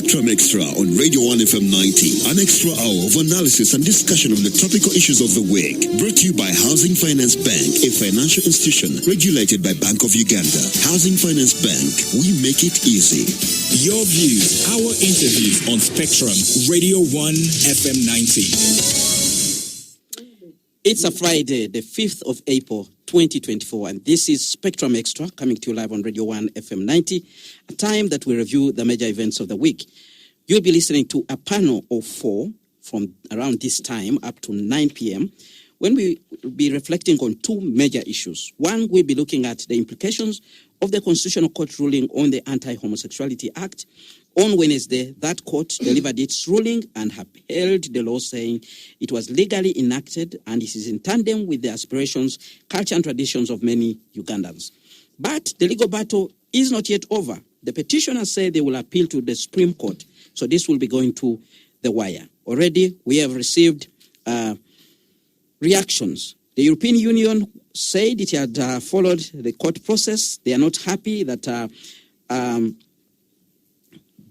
Spectrum Extra on Radio 1 FM 90. An extra hour of analysis and discussion on the topical issues of the week. Brought to you by Housing Finance Bank, a financial institution regulated by Bank of Uganda. Housing Finance Bank, we make it easy. Your views, our interviews on Spectrum, Radio 1 FM 90. It's a Friday, the 5th of April, 2024, and this is Spectrum Extra, coming to you live on Radio 1 FM 90, a time that we review the major events of the week. You'll be listening to a panel of 4 from around this time up to 9 p.m., when we will be reflecting on 2 major issues. One, we'll be looking at the implications of the Constitutional Court ruling on the Anti-Homosexuality Act. On Wednesday, that court delivered its ruling and upheld the law, saying it was legally enacted and it is in tandem with the aspirations, culture and traditions of many Ugandans. But the legal battle is not yet over. The petitioners say they will appeal to the Supreme Court, so this will be going to the wire. Already, we have received reactions. The European Union said it had followed the court process. They are not happy that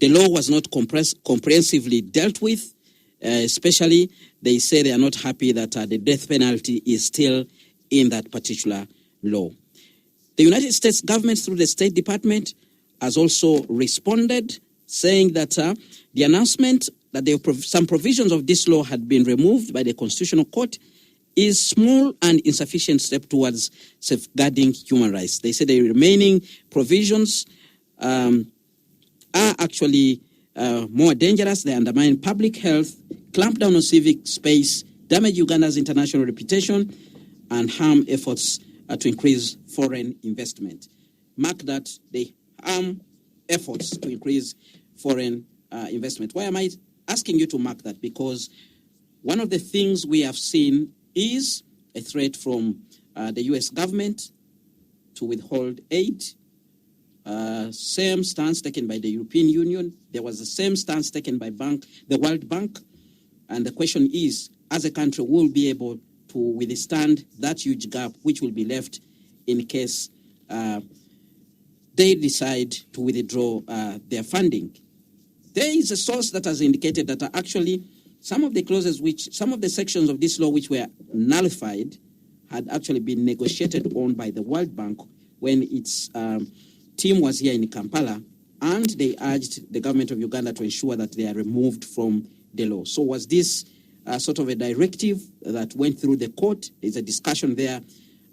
the law was not comprehensively dealt with. Especially, they say they are not happy that the death penalty is still in that particular law. The United States government, through the State Department, has also responded, saying that the announcement that some provisions of this law had been removed by the Constitutional Court is small and insufficient step towards safeguarding human rights. They say the remaining provisions are actually more dangerous. They undermine public health, clamp down on civic space, damage Uganda's international reputation, and harm efforts to increase foreign investment. Mark that they harm efforts to increase foreign investment. Why am I asking you to mark that? Because one of the things we have seen is a threat from the U.S. government to withhold aid. Same stance taken by the European Union. There was the same stance taken by the World Bank. And the question is, as a country, will be able to withstand that huge gap which will be left in case they decide to withdraw their funding. There is a source that has indicated that actually some of the clauses some of the sections of this law which were nullified had actually been negotiated on by the World Bank when its team was here in Kampala, and they urged the government of Uganda to ensure that they are removed from the law. So was this sort of a directive that went through the court? There's a discussion there,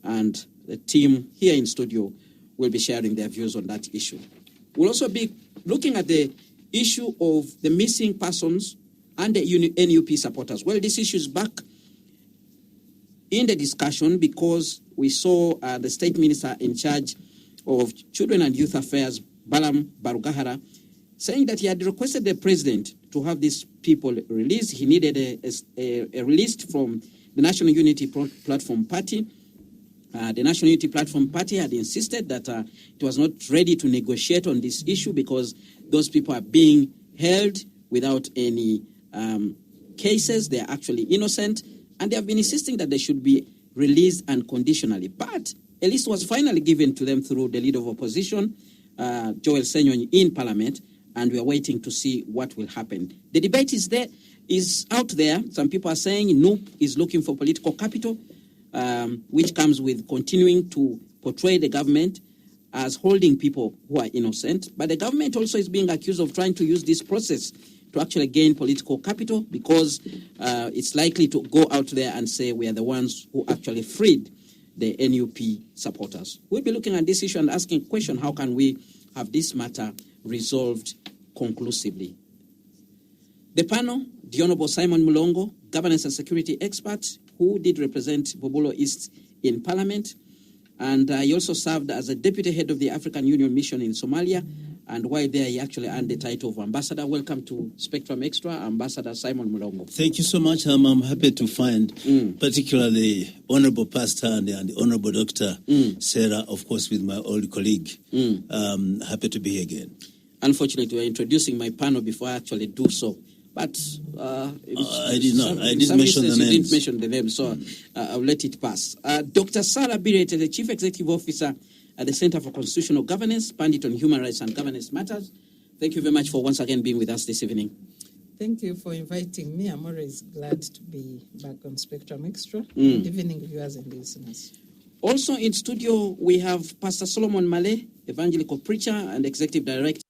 and the team here in studio will be sharing their views on that issue. We'll also be looking at the issue of the missing persons and the NUP supporters. Well, this issue is back in the discussion because we saw the state minister in charge of Children and Youth Affairs, Balaam, saying that he had requested the president to have these people released. He needed a release from the National Unity Platform Party. The National Unity Platform Party had insisted that it was not ready to negotiate on this issue because those people are being held without any cases. They are actually innocent, and they have been insisting that they should be released unconditionally. But a list was finally given to them through the leader of opposition, Joel Senyonyi, in Parliament, and we are waiting to see what will happen. The debate is out there. Some people are saying NUP is looking for political capital, which comes with continuing to portray the government as holding people who are innocent. But the government also is being accused of trying to use this process to actually gain political capital because it's likely to go out there and say we are the ones who actually freed the NUP supporters. We'll be looking at this issue and asking a question, how can we have this matter resolved conclusively? The panel, the Honorable Simon Mulongo, governance and security expert, who did represent Bobulo East in Parliament, and he also served as a deputy head of the African Union Mission in Somalia, and while there he actually earned the title of ambassador. Welcome to Spectrum Extra, Ambassador Simon Mulongo. Thank you so much. I'm happy to find particularly Honorable Pastor and the Honorable Dr. Sarah, of course, with my old colleague. Happy to be here again. Unfortunately, we're introducing my panel before I actually do so. But I did not. I didn't mention the names. You didn't mention the name, so I'll let it pass. Dr. Sarah Bireete, the Chief Executive Officer at the Center for Constitutional Governance, Pandit on Human Rights and Governance Matters. Thank you very much for once again being with us this evening. Thank you for inviting me. I'm always glad to be back on Spectrum Extra. Good evening, viewers and listeners. Also in studio, we have Pastor Solomon Male, evangelical preacher and executive director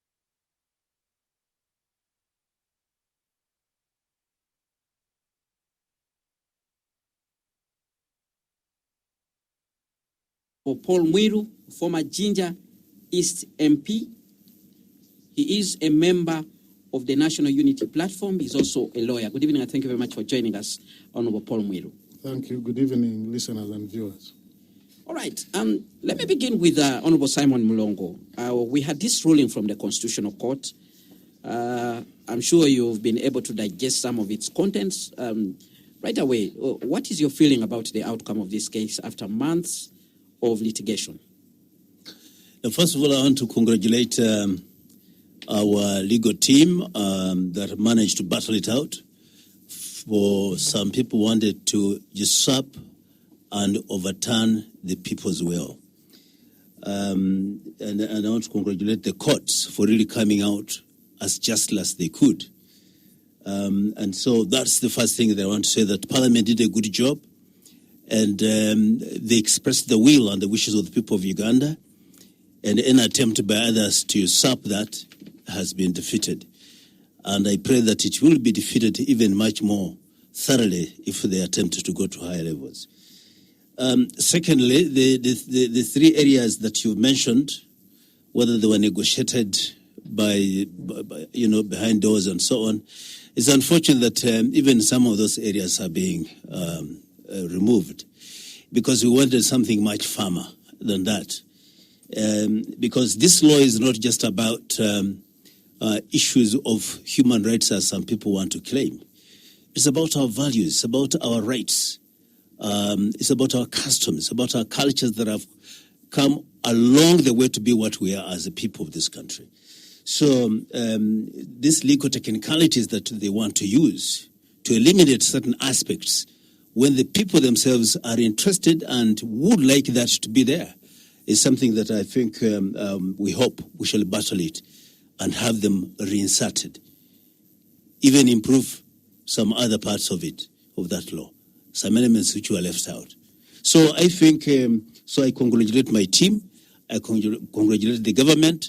for Paul Mwiru, former Ginger East MP. He is a member of the National Unity Platform. He's also a lawyer. Good evening, and thank you very much for joining us, Honorable Paul Mwiru. Thank you. Good evening, listeners and viewers. All right. Let me begin with Honorable Simon Mulongo. We had this ruling from the Constitutional Court. I'm sure you've been able to digest some of its contents. Right away, what is your feeling about the outcome of this case after months of litigation? Now, first of all, I want to congratulate our legal team that managed to battle it out. For some people wanted to usurp and overturn the people's will. And I want to congratulate the courts for really coming out as justly as they could. And so that's the first thing that I want to say, that Parliament did a good job, and they expressed the will and the wishes of the people of Uganda, and any attempt by others to usurp that has been defeated. And I pray that it will be defeated even much more thoroughly if they attempt to go to higher levels. Secondly, the three areas that you mentioned, whether they were negotiated by behind doors and so on, it's unfortunate that even some of those areas are being removed, because we wanted something much firmer than that. Because this law is not just about issues of human rights as some people want to claim. It's about our values, it's about our rights, it's about our customs, about our cultures that have come along the way to be what we are as a people of this country. So these legal technicalities that they want to use to eliminate certain aspects, when the people themselves are interested and would like that to be there, is something that I think we hope we shall battle it and have them reinserted, even improve some other parts of it, of that law, some elements which were left out. So I think, so I congratulate my team, I congratulate the government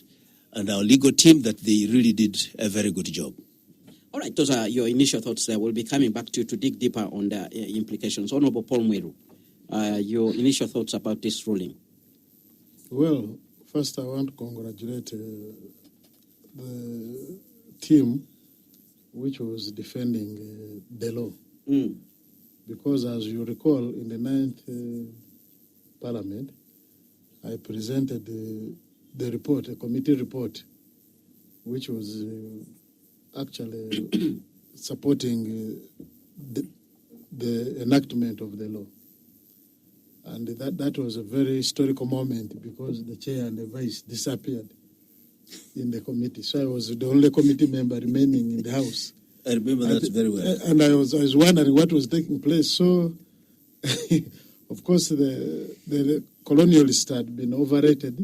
and our legal team that they really did a very good job. All right, those are your initial thoughts there. We'll be coming back to you to dig deeper on the implications. Honorable Paul Mwiru, your initial thoughts about this ruling. Well, first I want to congratulate the team which was defending the law. Because as you recall, in the 9th Parliament, I presented the report, a committee report, which was actually supporting the enactment of the law. And that was a very historical moment, because the chair and the vice disappeared in the committee. So I was the only committee member remaining in the House. I remember that very well. And I was wondering what was taking place. So, of course, the colonialists had been overrated.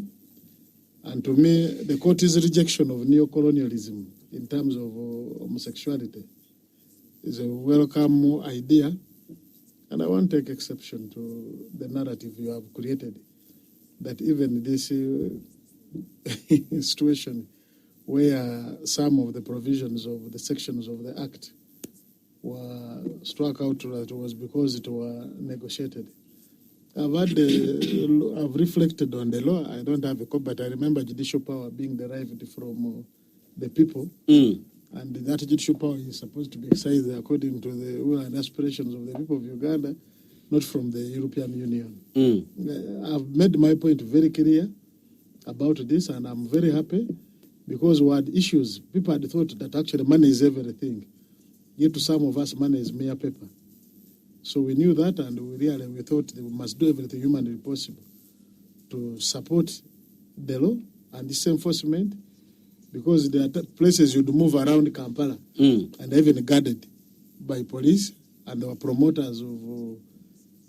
And to me, the court's rejection of neo-colonialism in terms of homosexuality is a welcome idea. And I won't take exception to the narrative you have created, that even this situation where some of the provisions of the sections of the Act were struck out, that was because it were negotiated. I've reflected on the law. I don't have a copy, but I remember judicial power being derived from the people. And that judicial power is supposed to be exercised according to the will and aspirations of the people of Uganda, not from the European Union. I've made my point very clear about this, and I'm very happy, because we had issues. People had thought that actually money is everything. Yet to some of us, money is mere paper. So we knew that, and we thought that we must do everything humanly possible to support the law and this enforcement, because there are places you'd move around Kampala and even guarded by police, and there were promoters of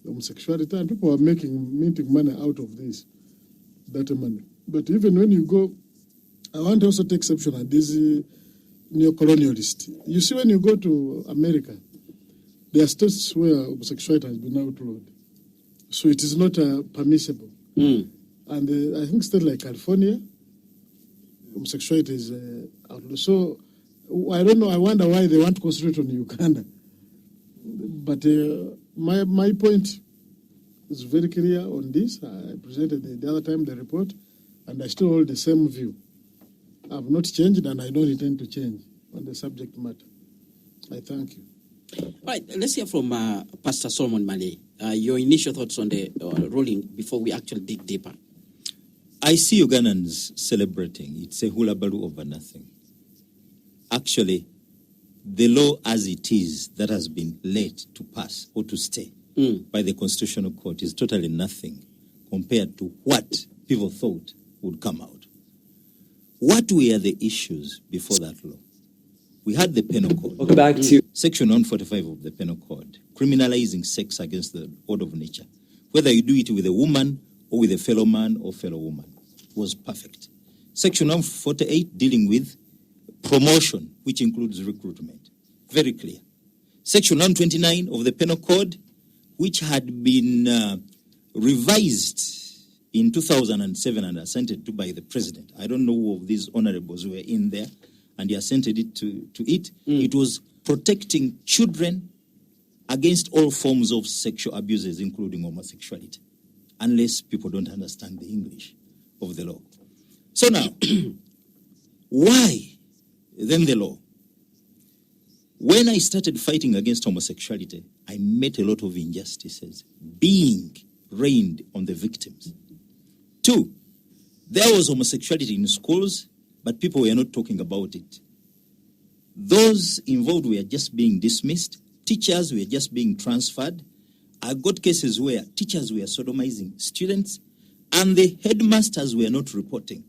homosexuality, and people were minting money out of this, that money. But even when you go I want to also take exception at this neo-colonialist. You see, when you go to America, there are states where homosexuality has been outlawed. So it is not permissible. And I think states like California, homosexuality is outlawed. So I don't know, I wonder why they want to concentrate on Uganda. But my point is very clear on this. I presented the other time the report, and I still hold the same view. I have not changed, and I don't intend to change on the subject matter. I thank you. All right, let's hear from Pastor Solomon Malay. Your initial thoughts on the ruling before we actually dig deeper. I see Ugandans celebrating. It's a hula baloo over nothing. Actually, the law as it is that has been late to pass or to stay by the Constitutional Court is totally nothing compared to what people thought would come out. What were the issues before that law? We had the Penal Code. Welcome back to Section 145 of the Penal Code, criminalizing sex against the order of nature. Whether you do it with a woman or with a fellow man or fellow woman, was perfect. Section 148 dealing with promotion, which includes recruitment, very clear. Section 129 of the Penal Code, which had been revised in 2007 and assented to by the president. I don't know who of these honorables who were in there, and he assented it to it. It was protecting children against all forms of sexual abuses, including homosexuality, unless people don't understand the English of the law. So now, why then the law? When I started fighting against homosexuality, I met a lot of injustices being rained on the victims. 2, there was homosexuality in schools, but people were not talking about it. Those involved were just being dismissed. Teachers were just being transferred. I got cases where teachers were sodomizing students, and the headmasters were not reporting.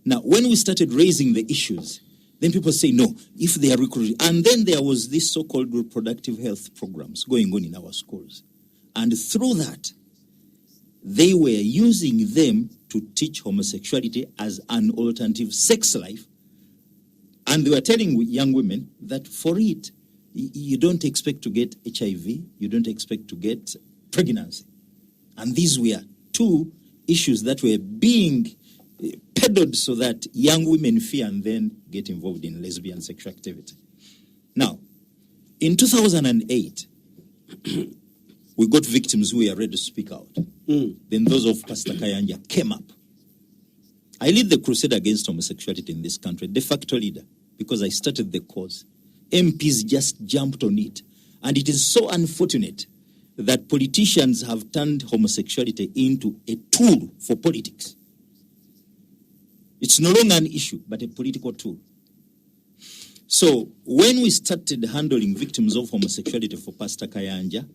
Now, when we started raising the issues, then people say, no, if they are recruited. And then there was this so-called reproductive health programs going on in our schools. And through that, they were using them to teach homosexuality as an alternative sex life. And they were telling young women that for it, you don't expect to get HIV, you don't expect to get pregnancy. And these were 2 issues that were being peddled so that young women fear and then get involved in lesbian sexual activity. Now, in 2008, we got victims who were ready to speak out. Then those of Pastor Kayanja came up. I lead the crusade against homosexuality in this country, de facto leader, because I started the cause. MPs just jumped on it. And it is so unfortunate that politicians have turned homosexuality into a tool for politics. It's no longer an issue, but a political tool. So when we started handling victims of homosexuality for Pastor Kayanja,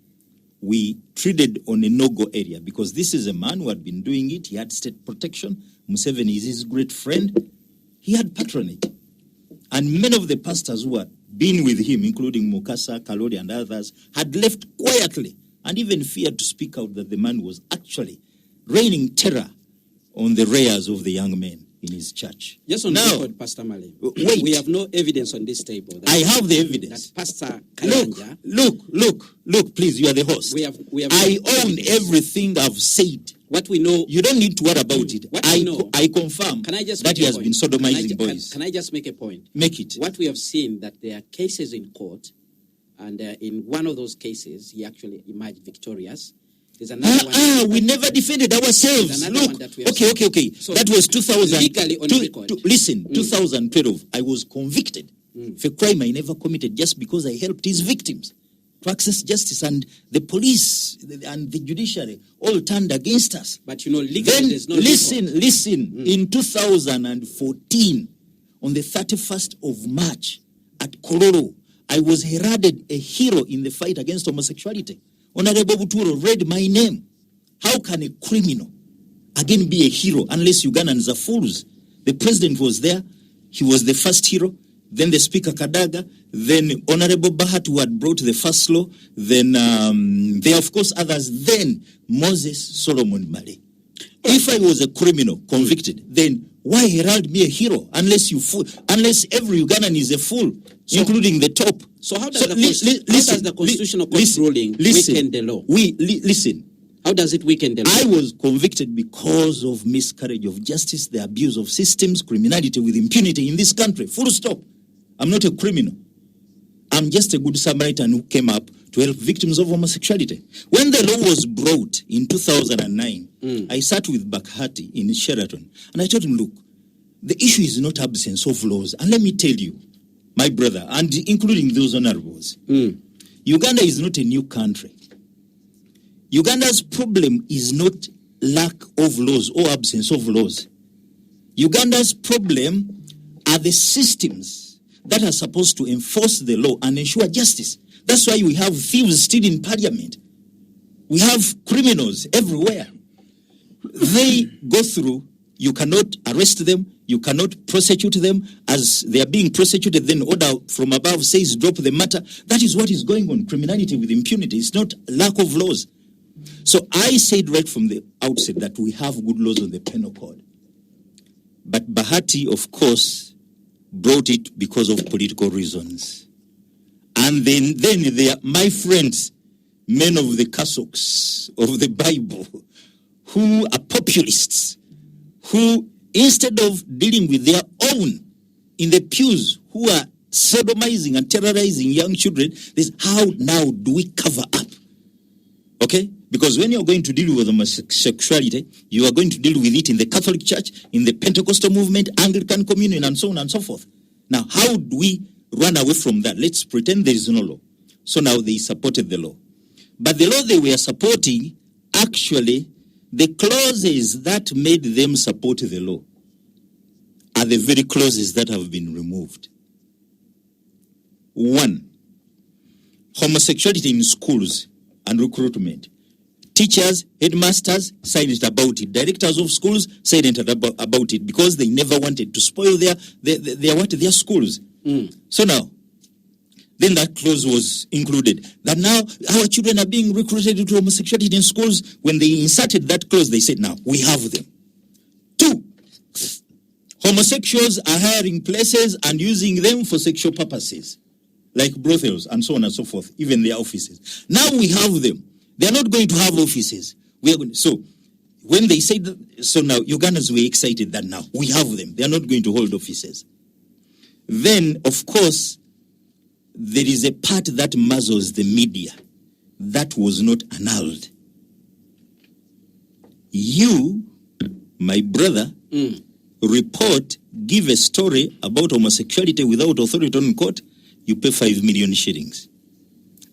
we treated on a no-go area because this is a man who had been doing it. He had state protection. Museveni is his great friend. He had patronage. And many of the pastors who had been with him, including Mukasa, Kalori, and others, had left quietly and even feared to speak out that the man was actually raining terror on the rears of the young men in his church. Just on now, record, Pastor Malay, wait. we have no evidence on this table. I have the evidence. That Pastor Kayanja, Look, please, you are the host. we have I no own evidence. everything I've said. What we know. You don't need to worry about it. What we know. I confirm Can I just that make he a has point? been sodomizing boys. Can I just make a point? Make it. What we have seen that there are cases in court, and in one of those cases, he actually emerged victorious. There's another one. We never defended ourselves. There's another one Look, that we have okay. So that was 2000. legally on record. Listen, 2012, I was convicted for a crime I never committed just because I helped his victims to access justice, and the police and the judiciary all turned against us. But you know, legally, Then there's no listen. In 2014, on the 31st of March at Kololo, I was heralded a hero in the fight against homosexuality. Honorable Buturo read my name. How can a criminal again be a hero unless Ugandans are fools? The president was there. He was the first hero. Then the Speaker Kadaga. Then Honorable Bahat, who had brought the first law. Then there are, of course, others. Then Moses Solomon Malay. If I was a criminal convicted, then Why herald me a hero unless every Ugandan is a fool, including the top? So how does the Constitutional Court ruling weaken the law? Listen. How does it weaken the law? I was convicted because of miscarriage of justice, the abuse of systems, criminality with impunity in this country. Full stop. I'm not a criminal. I'm just a good Samaritan who came up to help victims of homosexuality. When the law was brought in 2009, I sat with Bakhati in Sheraton, and I told him, look, the issue is not absence of laws. And let me tell you, my brother, and including those honorables, Uganda is not a new country. Uganda's problem is not lack of laws or absence of laws. Uganda's problem are the systems that are supposed to enforce the law and ensure justice. That's why we have thieves still in parliament. We have criminals everywhere. They go through, you cannot arrest them, you cannot prosecute them. As they are being prosecuted, then order from above says drop the matter. That is what is going on, criminality with impunity. It's not lack of laws. So I said right from the outset that we have good laws on the penal code. But Bahati, of course, brought it because of political reasons. And then they are my friends, men of the cassocks of the Bible, who are populists, who instead of dealing with their own in the pews, who are sodomizing and terrorizing young children, this how now do we cover up? Okay? Because when you're going to deal with homosexuality, you are going to deal with it in the Catholic Church, in the Pentecostal movement, Anglican Communion, and so on and so forth. Now, how do we run away from that? Let's pretend there is no law. So now they supported the law. But the law they were supporting, actually, the clauses that made them support the law are the very clauses that have been removed. 1, homosexuality in schools and recruitment. Teachers, headmasters silent about it. Directors of schools silent about it because they never wanted to spoil their schools. So now, then that clause was included. That now our children are being recruited to homosexuality in schools. When they inserted that clause, they said, now we have them. 2, homosexuals are hiring places and using them for sexual purposes, like brothels and so on and so forth, even their offices. Now we have them. They are not going to have offices. So when they say that, so now Ugandans were excited that now we have them. They are not going to hold offices. Then, of course, there is a part that muzzles the media that was not annulled. You, my brother, report, give a story about homosexuality without authority on court, you pay 5 million shillings.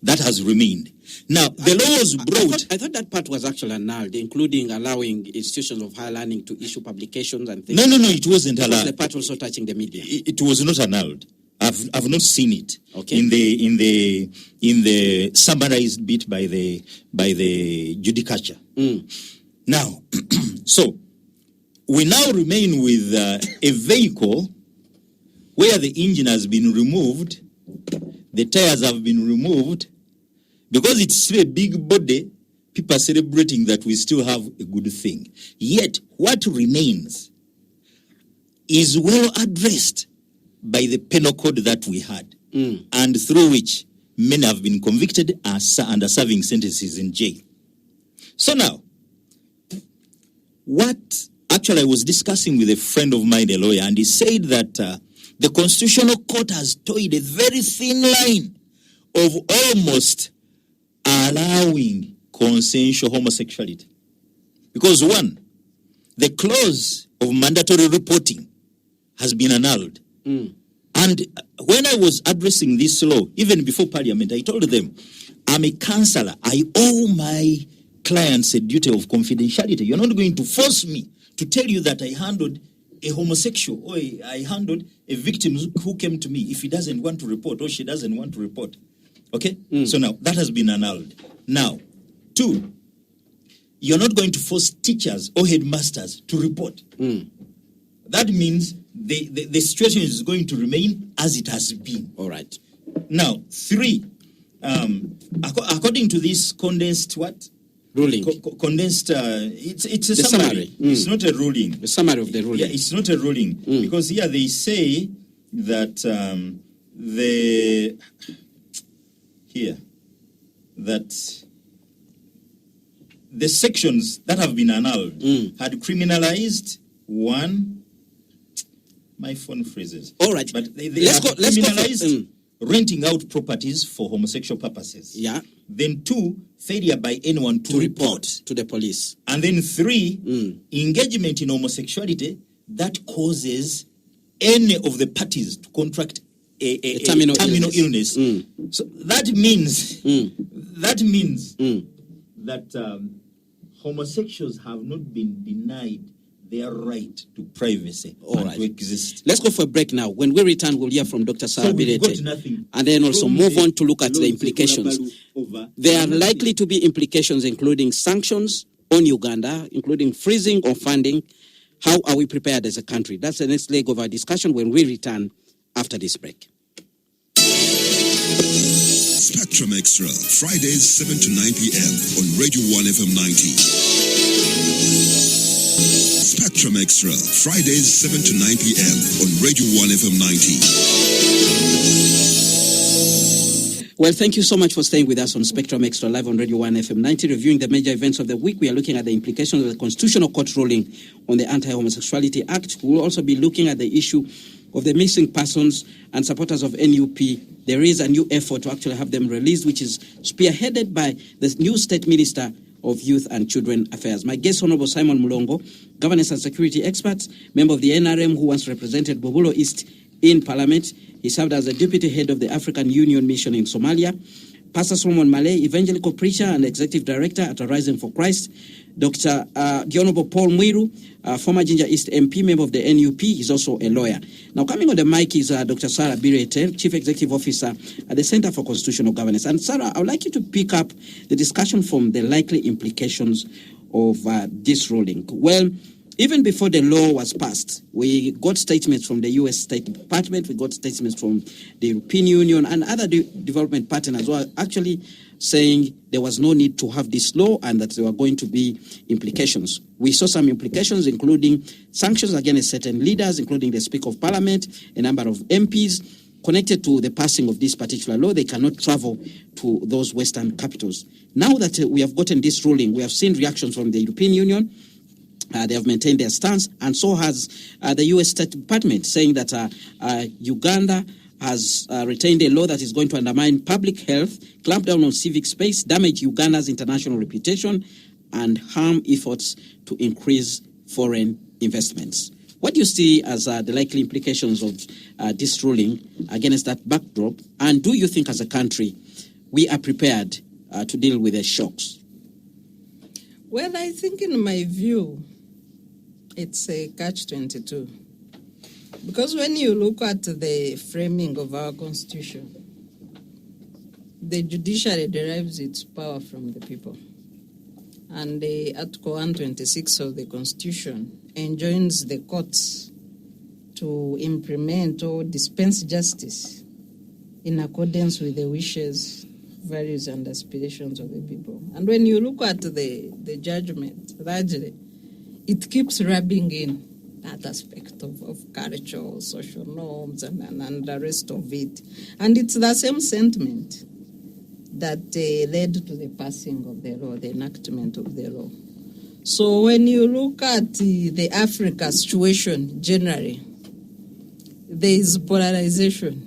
That has remained. Now, the law was brought. I thought that part was actually annulled, including allowing institutions of higher learning to issue publications and things. No, it wasn't allowed. The part also touching the media. It was not annulled. I've not seen it. Okay. In the summarized bit by the judicature. Now, so we now remain with a vehicle where the engine has been removed, the tires have been removed. Because it's still a big body, people are celebrating that we still have a good thing. Yet, what remains is well addressed by the penal code that we had, and through which many have been convicted and are serving sentences in jail. So now, actually I was discussing with a friend of mine, a lawyer, and he said that the Constitutional Court has toed a very thin line of almost allowing consensual homosexuality. Because 1, the clause of mandatory reporting has been annulled. And when I was addressing this law, even before Parliament, I told them, I'm a counselor. I owe my clients a duty of confidentiality. You're not going to force me to tell you that I handled a homosexual or I handled a victim who came to me if he doesn't want to report or she doesn't want to report. Okay? So now, that has been annulled. Now, 2, you're not going to force teachers or headmasters to report. That means the situation is going to remain as it has been. All right. Now, 3, according to this condensed ruling. Condensed. It's a The summary. summary. It's not a ruling. The summary of the ruling. Yeah, it's not a ruling because here they say that the sections that have been annulled had criminalized one. My phone freezes. All right. But they Let's have go criminalized renting out properties for homosexual purposes. Yeah. Then 2, failure by anyone to report. To the police. And then 3, engagement in homosexuality that causes any of the parties to contract a terminal illness. So that means that homosexuals have not been denied their right to privacy to exist. Let's go for a break now. When we return, we'll hear from Dr. Sarah Bireete, nothing. and then also move on to look at the implications. There are likely to be implications, including sanctions on Uganda, including freezing of funding. How are we prepared as a country? That's the next leg of our discussion when we return after this break. Spectrum Extra, Fridays 7 to 9 p.m. on Radio 1 FM 90. Spectrum Extra, Fridays 7 to 9 p.m. on Radio 1 FM 90. Well, thank you so much for staying with us on Spectrum Extra live on Radio 1 FM 90, reviewing the major events of the week. We are looking at the implications of the Constitutional Court ruling on the Anti-Homosexuality Act. We will also be looking at the issue of the missing persons and supporters of NUP. There is a new effort to actually have them released, which is spearheaded by the new State Minister of Youth and Children Affairs. My guest, Honorable Simon Mulongo, governance and security expert, member of the NRM who once represented Bobulo East in Parliament. He served as the deputy head of the African Union Mission in Somalia. Pastor Solomon Malay, evangelical preacher and executive director at Arising for Christ. Dr. the Honorable Paul Mwiru, former Ginger East MP, member of the NUP. He's also a lawyer. Now, coming on the mic is Dr. Sarah Bireete, Chief Executive Officer at the Center for Constitutional Governance. And Sarah, I would like you to pick up the discussion from the likely implications of this ruling. Well, even before the law was passed, we got statements from the U.S. State Department, we got statements from the European Union and other development partners who are actually saying there was no need to have this law and that there were going to be implications. We saw some implications, including sanctions against certain leaders, including the Speaker of Parliament, a number of MPs. Connected to the passing of this particular law, they cannot travel to those Western capitals. Now that we have gotten this ruling, we have seen reactions from the European Union. They have maintained their stance, and so has the U.S. State Department, saying that Uganda has retained a law that is going to undermine public health, clamp down on civic space, damage Uganda's international reputation, and harm efforts to increase foreign investments. What do you see as the likely implications of this ruling against that backdrop? And do you think as a country we are prepared to deal with the shocks? Well, I think in my view, it's a catch-22. Because when you look at the framing of our Constitution, the judiciary derives its power from the people. And the Article 126 of the Constitution enjoins the courts to implement or dispense justice in accordance with the wishes, values, and aspirations of the people. And when you look at the judgment, largely, it keeps rubbing in that aspect of cultural, social norms, and the rest of it. And it's the same sentiment that led to the passing of the law, the enactment of the law. So when you look at the Africa situation generally, there is polarization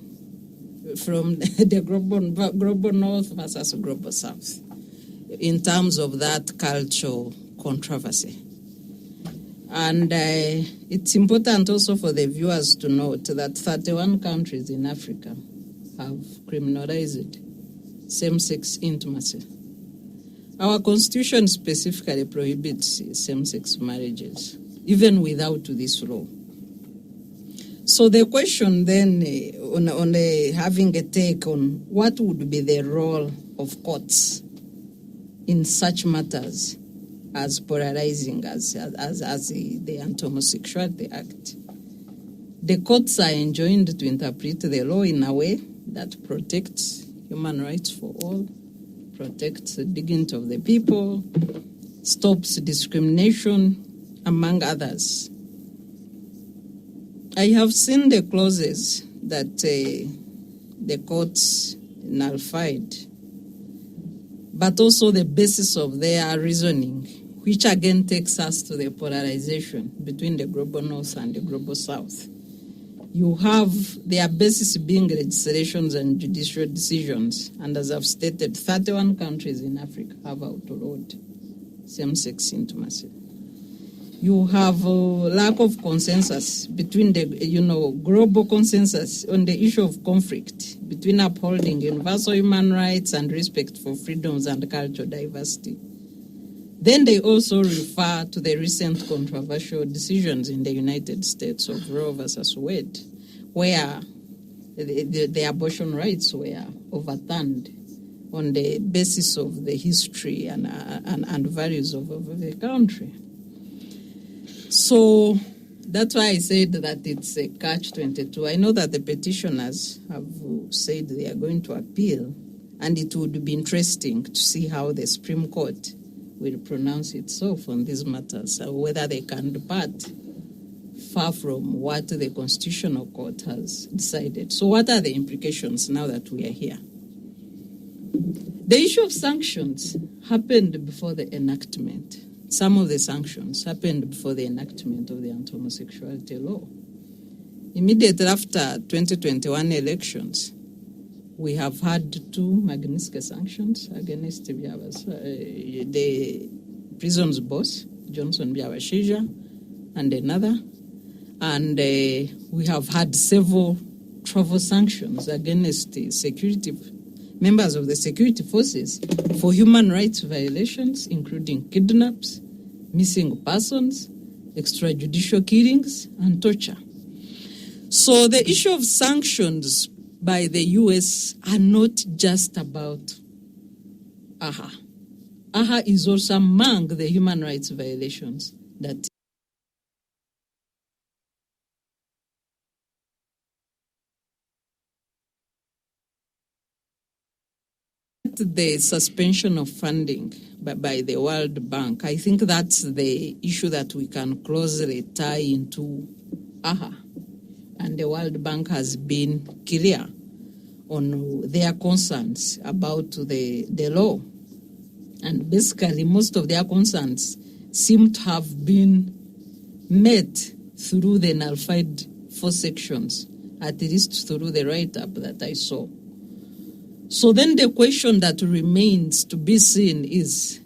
from the global north versus global south in terms of that cultural controversy. And it's important also for the viewers to note that 31 countries in Africa have criminalized same-sex intimacy. Our constitution specifically prohibits same-sex marriages, even without this law. So the question then on having a take on what would be the role of courts in such matters as polarizing as the Anti-Homosexuality Act. The courts are enjoined to interpret the law in a way that protects human rights for all, protects the dignity of the people, stops discrimination, among others. I have seen the clauses that the courts nullified, but also the basis of their reasoning, which again takes us to the polarization between the global north and the global south. You have their basis being legislations and judicial decisions, and as I've stated, 31 countries in Africa have outlawed same-sex intimacy. You have a lack of consensus between the, global consensus on the issue of conflict between upholding universal human rights and respect for freedoms and cultural diversity. Then they also refer to the recent controversial decisions in the United States of Roe versus Wade, where the abortion rights were overturned on the basis of the history and values of the country. So that's why I said that it's a catch-22. I know that the petitioners have said they are going to appeal, and it would be interesting to see how the Supreme Court will pronounce itself on these matters, whether they can depart far from what the Constitutional Court has decided. So what are the implications now that we are here? The issue of sanctions happened before the enactment. Some of the sanctions happened before the enactment of the anti-homosexuality law. Immediately after 2021 elections, we have had 2 Magnitsky sanctions against the prison's boss, Johnson Byabashija, and another. And we have had several travel sanctions against the members of the security forces for human rights violations, including kidnaps, missing persons, extrajudicial killings, and torture. So the issue of sanctions by the U.S. are not just about AHA. AHA is also among the human rights violations that the suspension of funding by the World Bank. I think that's the issue that we can closely tie into AHA. And the World Bank has been clear on their concerns about the law. And basically, most of their concerns seem to have been met through the nullified 4 sections, at least through the write-up that I saw. So then the question that remains to be seen is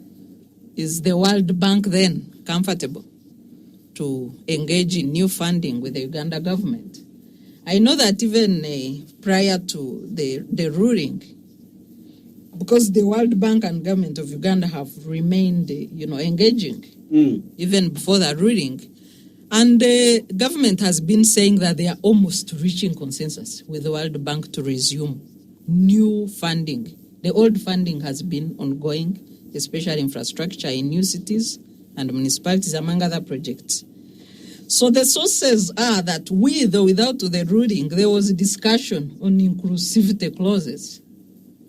the World Bank then comfortable to engage in new funding with the Uganda government? I know that even prior to the ruling, because the World Bank and government of Uganda have remained, engaging, even before the ruling, and the government has been saying that they are almost reaching consensus with the World Bank to resume new funding. The old funding has been ongoing, especially infrastructure in new cities and municipalities, among other projects. So the sources are that with or without the ruling, there was a discussion on inclusivity clauses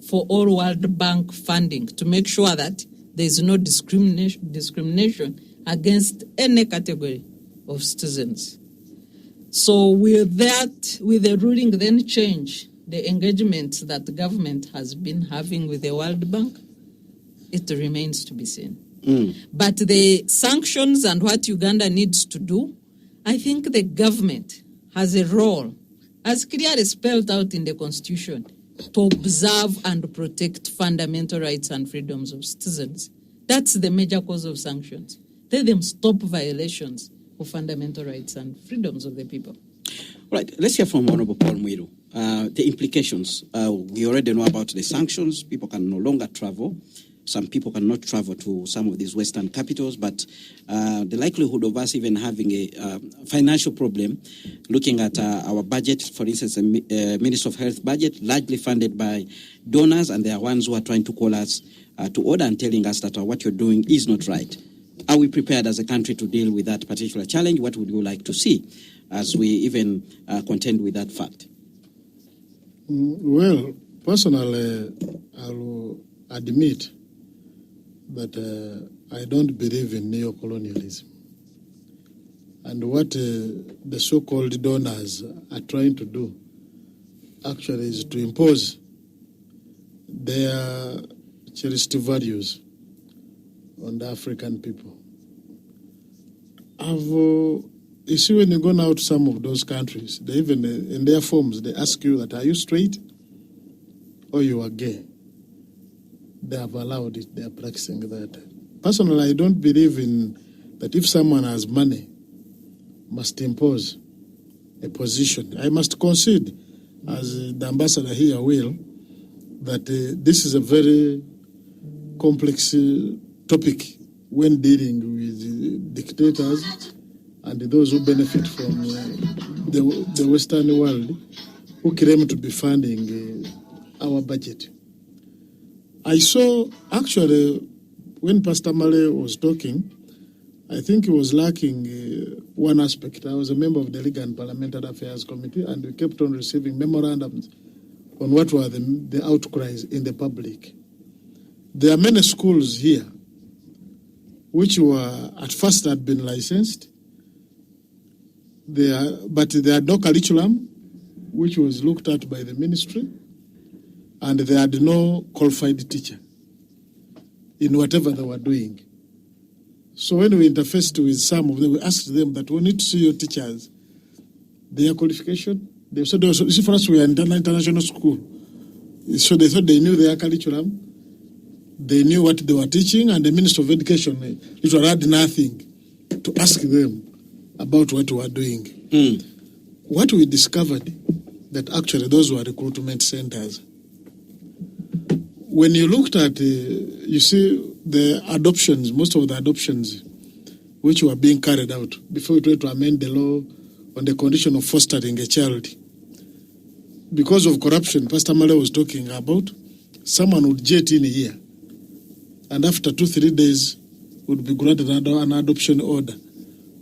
for all World Bank funding to make sure that there is no discrimination against any category of citizens. So with the ruling then change, the engagement that the government has been having with the World Bank, it remains to be seen. But the sanctions and what Uganda needs to do, I think the government has a role, as clearly spelled out in the Constitution, to observe and protect fundamental rights and freedoms of citizens. That's the major cause of sanctions. Let them stop violations of fundamental rights and freedoms of the people. Right, let's hear from Honorable Paul Mwiru. The implications, we already know about the sanctions. People can no longer travel. Some people cannot travel to some of these Western capitals, but the likelihood of us even having a financial problem, looking at our budget, for instance, the Ministry of Health budget, largely funded by donors, and they are ones who are trying to call us to order and telling us that what you're doing is not right. Are we prepared as a country to deal with that particular challenge? What would you like to see as we even contend with that fact? Well, personally, I will admit that I don't believe in neo-colonialism. And what the so-called donors are trying to do actually is to impose their cherished values on the African people. You see, when you go now to some of those countries, they even in their forms, they ask you that, are you straight or you are gay? They have allowed it, they are practicing that. Personally, I don't believe in that if someone has money, must impose a position. I must concede, as the ambassador here will, that this is a very complex topic when dealing with dictators and those who benefit from the Western world who claim to be funding our budget. I saw, actually, when Pastor Male was talking, I think he was lacking one aspect. I was a member of the Legal and Parliamentary Affairs Committee, and we kept on receiving memorandums on what were the outcries in the public. There are many schools here which were at first had been licensed, but they had no curriculum which was looked at by the ministry, and they had no qualified teacher in whatever they were doing. So when we interfaced with some of them, we asked them that we need to see your teachers, their qualification. They said, see, for us, we are in an international school. So they thought they knew their curriculum, they knew what they were teaching, and the Minister of Education, it had nothing to ask them about what we were doing. What we discovered, that actually those were recruitment centers. When you looked at, you see, the adoptions, most of the adoptions which were being carried out before we tried to amend the law on the condition of fostering a child. Because of corruption, Pastor Male was talking about, someone would jet in a year, and after 2-3 days would be granted an adoption order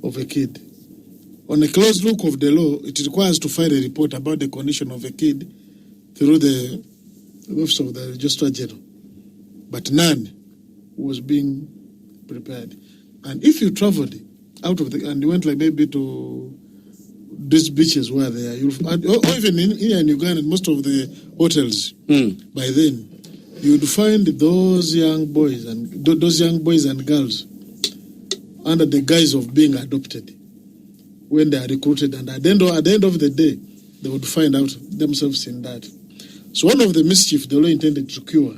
of a kid. On a close look of the law, it requires to file a report about the condition of a kid through the Office of the Registrar General, but none was being prepared. And if you traveled out of and you went like maybe to these beaches where they are, or even here in Uganda, most of the hotels, by then, you would find those young boys and girls under the guise of being adopted when they are recruited, and at the end of the day, they would find out themselves in that. So one of the mischief the law intended to cure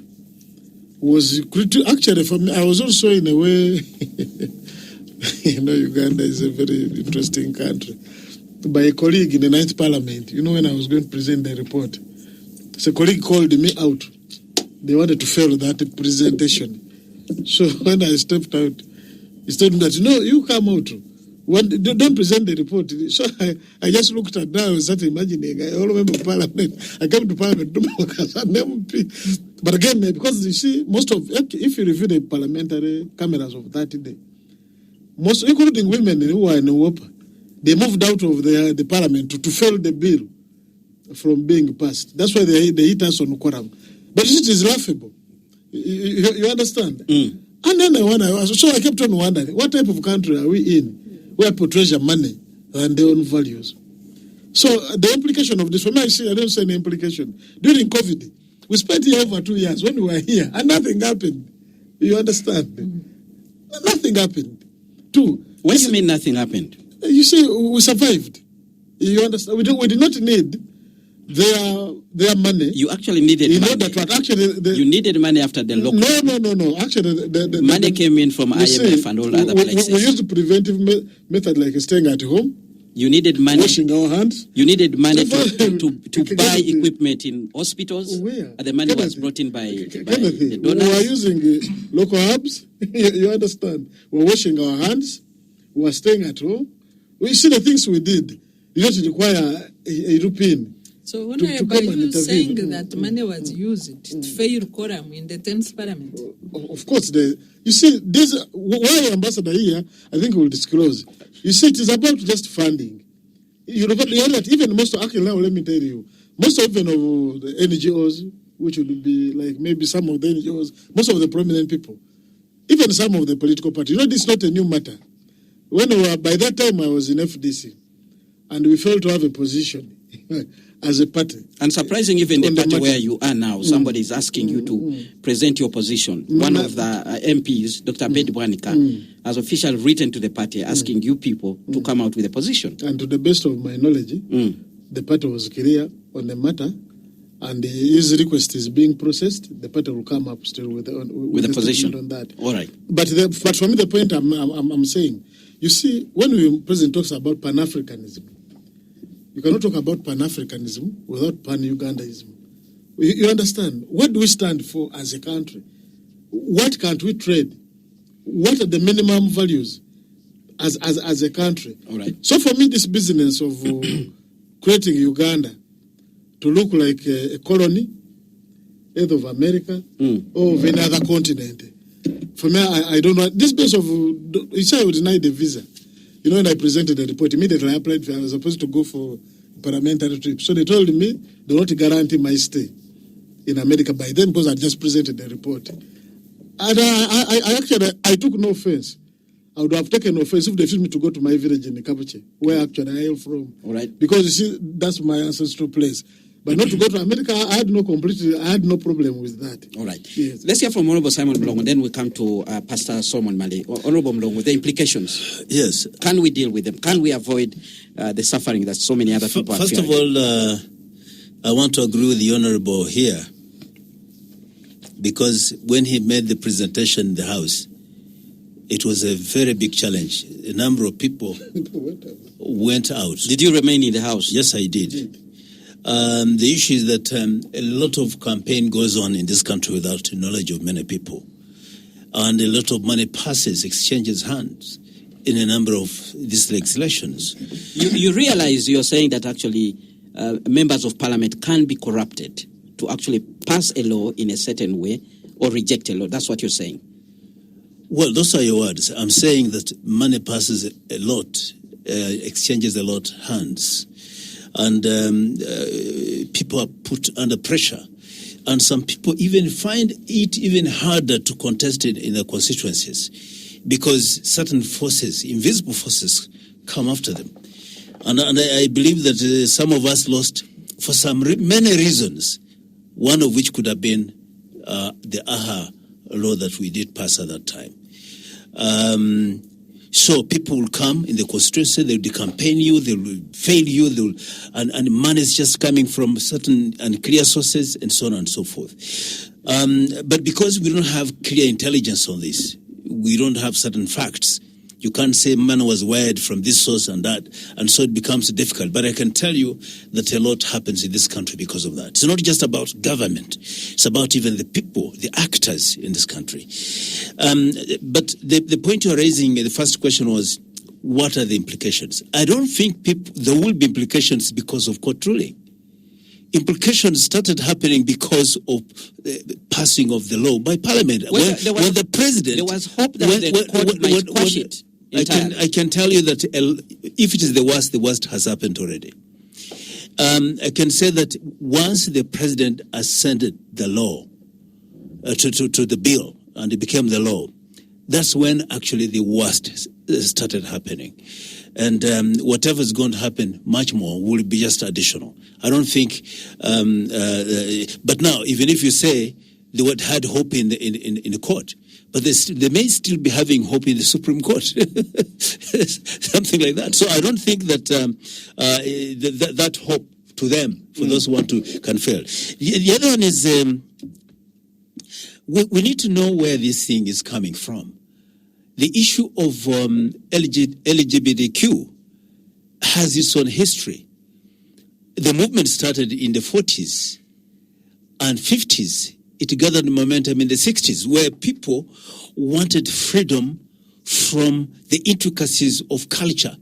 was actually, for me, I was also in a way, Uganda is a very interesting country. By a colleague in the 9th Parliament, when I was going to present the report, so a colleague called me out. They wanted to fail that presentation. So when I stepped out, he told me that, you come out. Don't present the report. So I just looked at that. I was started imagining. I all remember Parliament. I came to Parliament as an MP. But again, because you see, if you review the parliamentary cameras of that day, most, including women who are in Europe, they moved out of the Parliament to fail the bill from being passed. That's why they hit us on quorum. But it is laughable. You understand? And then I kept on wondering, what type of country are we in where people treasure money and their own values? So the implication of this, for me, I don't see any implication. During COVID, we spent here over 2 years when we were here, and nothing happened. You understand? Nothing happened. What do you mean nothing happened? You see, we survived. You understand? We did not need their money. You actually needed money. You needed money after the lockdown. No. Actually, the money came in from IMF and all other places. We used a preventive method like staying at home. You needed money. Washing our hands. You needed money to buy equipment in hospitals. Where? And the money was brought in by the donors. We were using local herbs. You understand? We were washing our hands. We were staying at home. We see the things we did. You don't require a European. So when by you saying that money was used to fail quorum in the 10th Parliament? Of course. You see, why Ambassador here, I think we'll disclose. You see, it is about just funding. You know that even most of, actually now let me tell you, most of even of the NGOs, which would be like maybe some of the NGOs, most of the prominent people, even some of the political parties. This is not a new matter. By that time, I was in FDC, and we failed to have a position as a party. And surprising, even the party where you are now, somebody is asking you to present your position. One of the MPs, Dr. Bireete has officially written to the party asking you people to come out with a position. And to the best of my knowledge, the party was clear on the matter, and his request is being processed. The party will come up still with a position on that. All right. But for me, the point I'm saying, you see, when the president talks about Pan-Africanism, you cannot talk about Pan-Africanism without Pan-Ugandaism. You understand? What do we stand for as a country? What can't we trade? What are the minimum values as a country? All right. So for me, this business of creating Uganda to look like a colony, either of America or of any other continent, for me, I don't know. This base of, I would deny the visa. When I presented the report, immediately I applied for, I was supposed to go for a parliamentary trip. So they told me they will not guarantee my stay in America by then because I just presented the report. And I took no offense. I would have taken offense if they asked me to go to my village in Kabuche, where actually I am from. All right. Because you see, that's my ancestral place. But not to go to America, I had no problem with that. All right. Yes. Let's hear from Honorable Simon Mlongo, then we come to Pastor Solomon Male. Honorable Mlongo, the implications. Yes. Can we deal with them? Can we avoid the suffering that so many other people are feeling? First of all, I want to agree with the Honorable here, because when he made the presentation in the House, it was a very big challenge. A number of people went out. Did you remain in the House? Yes, I did. The issue is that a lot of campaign goes on in this country without the knowledge of many people. And a lot of money exchanges hands in a number of these legislations. You realize you're saying that actually members of parliament can be corrupted to actually pass a law in a certain way or reject a law. That's what you're saying. Well, those are your words. I'm saying that money passes a lot, exchanges a lot hands. And people are put under pressure. And some people even find it even harder to contest it in their constituencies because certain forces, invisible forces, come after them. And I believe that some of us lost for many reasons, one of which could have been the AHA law that we did pass at that time. So people will come in the constituency, they will campaign you, they will fail you, and money is just coming from certain unclear sources and so on and so forth. But because we don't have clear intelligence on this, we don't have certain facts, you can't say money was wired from this source and that, and so it becomes difficult. But I can tell you that a lot happens in this country because of that. It's not just about government, it's about even the people, the actors in this country. But the point you're raising, the first question was, what are the implications? I don't think there will be implications because of court ruling. Implications started happening because of the passing of the law by Parliament. When the President... There was hope that the court might quash it. I can tell you that if it is the worst has happened already. I can say that once the President ascended the law to the bill and it became the law, that's when actually the worst started happening. And whatever is going to happen, much more, will be just additional. I don't think... but now, even if you say they would had hope in the court, but they may still be having hope in the Supreme Court. Something like that. So I don't think that that hope to them, for those who want to, can fail. The other one is we need to know where this thing is coming from. The issue of LGBTQ has its own history. The movement started in the 40s and 50s. It gathered momentum in the 60s, where people wanted freedom from the intricacies of culture.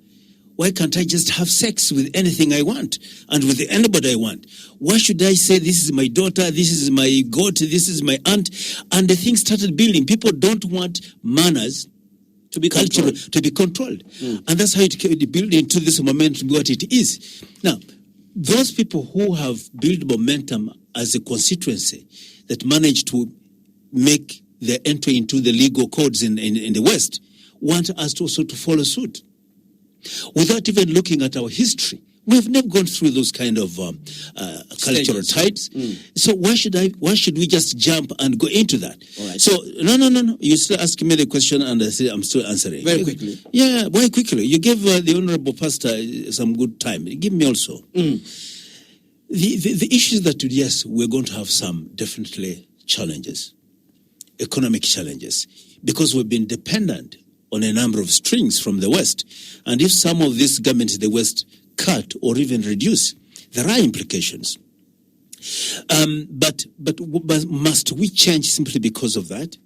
Why can't I just have sex with anything I want and with anybody I want? Why should I say this is my daughter, this is my goat, this is my aunt? And the thing started building. People don't want manners to be controlled. And that's how it built into this momentum, what it is. Now, those people who have built momentum as a constituency that managed to make their entry into the legal codes in the West want us to also to follow suit. Without even looking at our history, we've never gone through those kind of cultural tides. So why should we just jump and go into that? Right. So no. You're still asking me the question, and I'm still answering Very quickly. Yeah, very quickly. You gave the honorable pastor some good time. Give me also. The issues that yes, we're going to have some definitely challenges, economic challenges, because we've been dependent on a number of strings from the West. And if some of these governments in the West cut or even reduce, there are implications. But must we change simply because of that?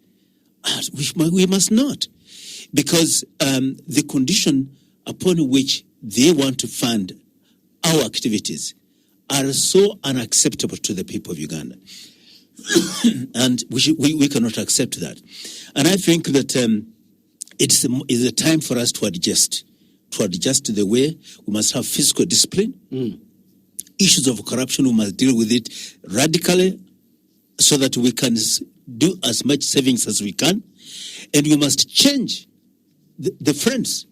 We must not. Because the condition upon which they want to fund our activities are so unacceptable to the people of Uganda. And we cannot accept that. And I think that it's a time for us to adjust to the way we must have fiscal discipline. Issues of corruption, we must deal with it radically so that we can do as much savings as we can. And we must change the friends.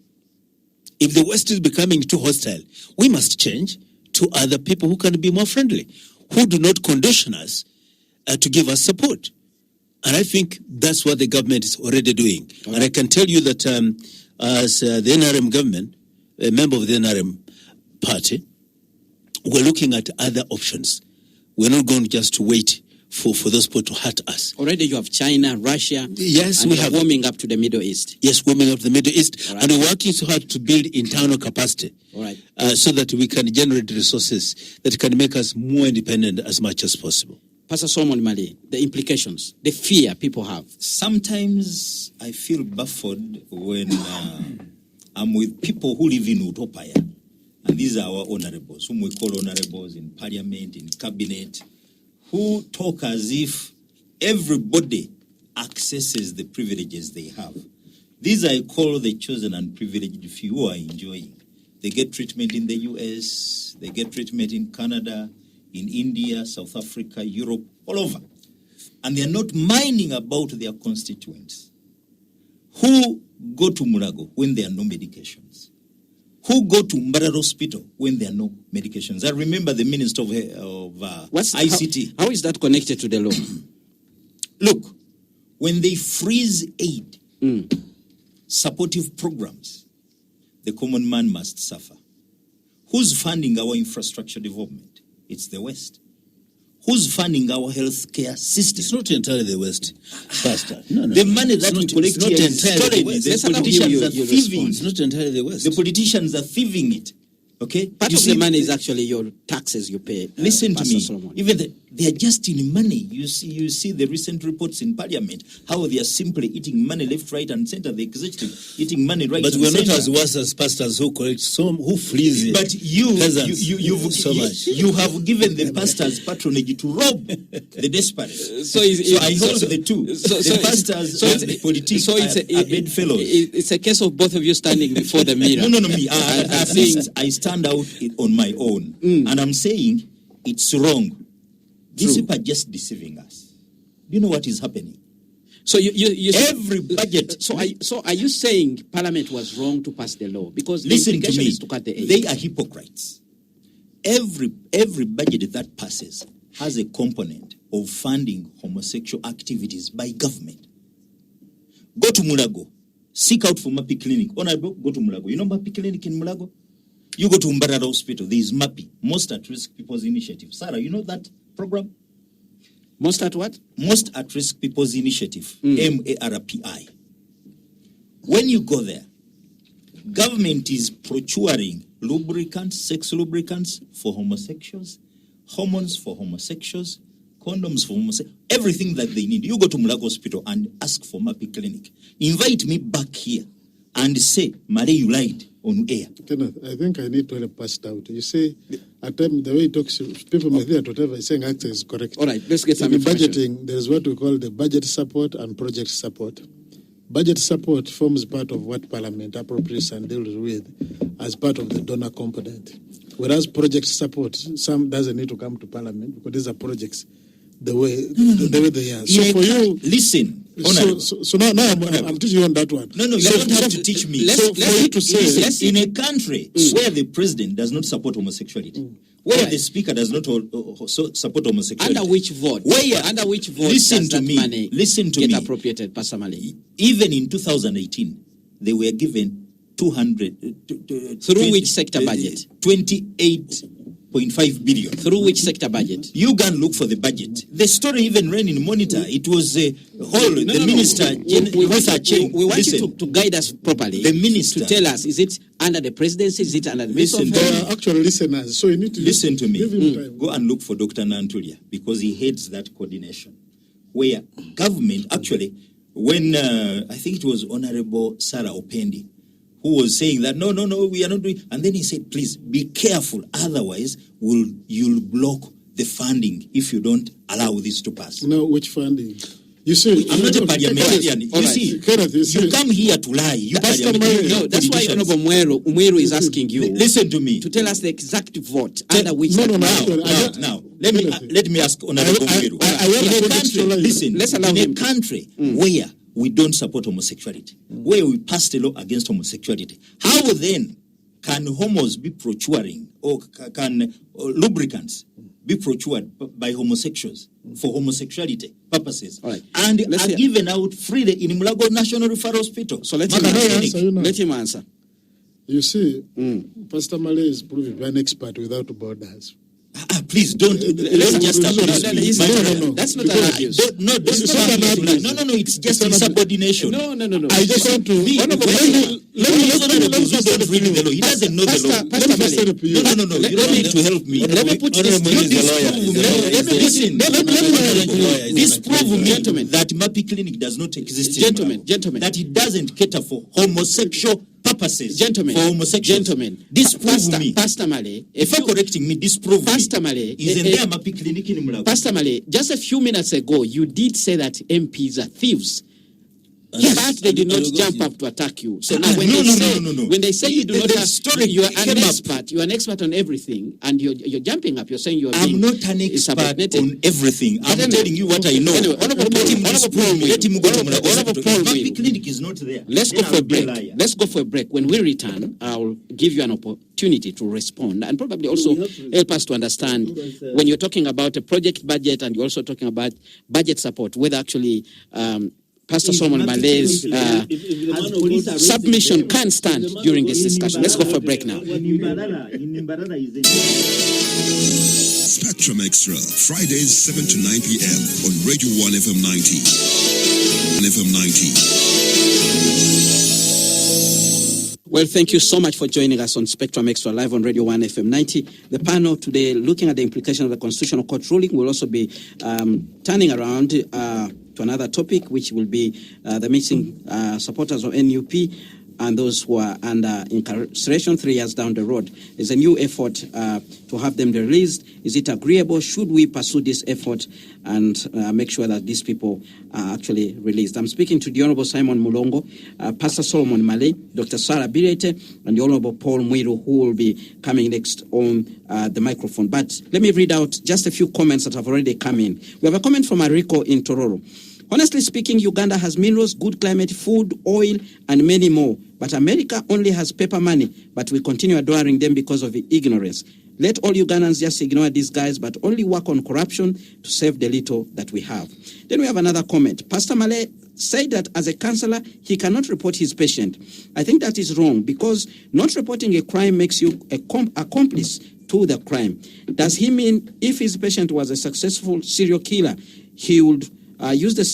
If the West is becoming too hostile, we must change to other people who can be more friendly, who do not condition us to give us support. And I think that's what the government is already doing. Okay. And I can tell you that as the NRM government, a member of the NRM party, we're looking at other options. We're not going just to wait for those people to hurt us. Already you have China, Russia. Yes, and we have warming up to the Middle East. Yes, warming up to the Middle East. Right. And we're working so hard to build internal capacity. All right. So that we can generate resources that can make us more independent as much as possible. Pastor Solomon Mali, the implications, the fear people have. Sometimes I feel baffled when I'm with people who live in Utopia. And these are our honorables, whom we call honorables in parliament, in cabinet, who talk as if everybody accesses the privileges they have. These I call the chosen and privileged few who are enjoying. They get treatment in the US, they get treatment in Canada, in India, South Africa, Europe, all over. And they are not minding about their constituents who go to Mulago when there are no medications, who go to Mbarara Hospital when there are no medications. I remember the Minister of ICT. How is that connected to the law? Look, when they freeze aid, supportive programs, the common man must suffer. Who's funding our infrastructure development? It's the West. Who's funding our healthcare system? It's not entirely the West, Pastor. No. The money that we collect here is stolen. The politicians are thieving. It's not entirely the West. The politicians are thieving it. Okay? Part of the money is actually your taxes you pay. Listen to Pastor me. Solomon. Even they are just in money. You see the recent reports in Parliament how they are simply eating money left, right, and center. The executive eating money right. But and we're center. not as worse as pastors who collect who freeze it. But you have given the pastors patronage to rob the desperate. So I hold the two. The pastors and the politicians are bedfellows. It's a case of both of you standing before the mirror. No. Me. At least I stand out on my own, and I'm saying it's wrong. These people are just deceiving us. Do you know what is happening? So you every budget. So are you saying Parliament was wrong to pass the law because the listen to implication me? is to cut the aid? They are hypocrites. Every budget that passes has a component of funding homosexual activities by government. Go to Mulago, seek out for MAPI clinic. Honorable, go to Mulago. You know MAPI clinic in Mulago? You go to Mbarara Hospital. There is MAPI, Most at Risk People's Initiative. Sarah, you know that program? Most at what? Most at Risk People's Initiative, MARPI. When you go there, government is procuring lubricants, sex lubricants for homosexuals, hormones for homosexuals, condoms for homosexuals, everything that they need. You go to Mulago Hospital and ask for MAPI clinic. Invite me back here and say, Marie, you lied on air. Kenneth, I think I need to help pass out. You say, at times, the way he talks, people may think whatever he's saying actually is correct. All right, let's get some in information. budgeting, there is what we call the budget support and project support. Budget support forms part of what Parliament appropriates and deals with as part of the donor component. Whereas project support, some doesn't need to come to Parliament because these are projects the way they are. So for you, listen. So now I'm teaching you on that one. No, you don't have to teach me. So for you to say, in a country where the president does not support homosexuality, where the speaker does not support homosexuality, under which vote? Under which vote listen does to that me. money Listen to get me. appropriated, Pastor Malay? Even in 2018, they were given 200 Through which sector budget? 28.5 billion. Through which sector budget? You can look for the budget. The story even ran in Monitor. It was the minister. We want you to guide us properly. The minister to tell us: is it under the presidency? Is it under the minister? Actual listeners. So you need to listen to me. Give him time. Go and look for Dr. Nantulia because he heads that coordination. Where government actually, when I think it was Honorable Sarah Opendi, who was saying that no, we are not doing, and then he said, please be careful, otherwise you'll block the funding if you don't allow this to pass. No, which funding? You see, I'm not a parliamentarian. You see, you come here to lie. You no, that's why Honorable Mweru is asking you. Listen to me. To tell us the exact vote under which. Now, let me ask Honorable Mweru. Listen, let's allow in him. a country where we don't support homosexuality, where we passed a law against homosexuality, how then can homos be procuring or can lubricants be procured by homosexuals for homosexuality purposes and are given out freely in Mulago National Referral Hospital? So let him answer. You see, Pastor Malay is proving to be an expert without borders. Please don't. Let's just abuse. That's not an abuse. No, it's just insubordination. No. I just want to. Don't read the law. He doesn't know the law. No. You don't need to help me. Let me put this. Listen. Disprove me that MAPI clinic does not exist. Gentlemen. That it doesn't cater for homosexual purposes. Gentlemen. For homosexuals. Disprove me. Pastor Malay. If you're correcting me, disprove me. Pastor Malay. Is in there MAPI clinic in Mulago? Pastor Malay, just a few minutes ago, you did say that MPs are thieves. But they did not jump up to attack you. So now when they say you do not have, you are an expert. You are an expert on everything, and you're jumping up. You're saying you are. I'm not an expert on everything. I'm telling you what I know. Anyway, let him go to MAPI clinic is not there. Let's go for a break. Let's go for a break. When we return, I'll give you an opportunity to respond and probably also help us to understand when you're talking about a project budget and you're also talking about budget support, whether actually Pastor Solomon Malay's submission can stand during this discussion. Let's go for a break now. Spectrum Extra, Fridays 7 to 9 p.m. on Radio 1 FM 90. FM 90. Well, thank you so much for joining us on Spectrum Extra live on Radio 1 FM 90. The panel today, looking at the implication of the Constitutional Court ruling, will also be turning around to another topic, which will be the missing supporters of NUP and those who are under incarceration 3 years down the road. There's a new effort to have them released. Is it agreeable? Should we pursue this effort and make sure that these people are actually released? I'm speaking to the Honorable Simon Mulongo, Pastor Solomon Malay, Dr. Sarah Bireete, and the Honorable Paul Mwiru, who will be coming next on the microphone. But let me read out just a few comments that have already come in. We have a comment from Ariko in Tororo. Honestly speaking, Uganda has minerals, good climate, food, oil, and many more. But America only has paper money, but we continue adoring them because of ignorance. Let all Ugandans just ignore these guys, but only work on corruption to save the little that we have. Then we have another comment. Pastor Malay said that as a counselor, he cannot report his patient. I think that is wrong because not reporting a crime makes you accomplice to the crime. Does he mean if his patient was a successful serial killer, he would use the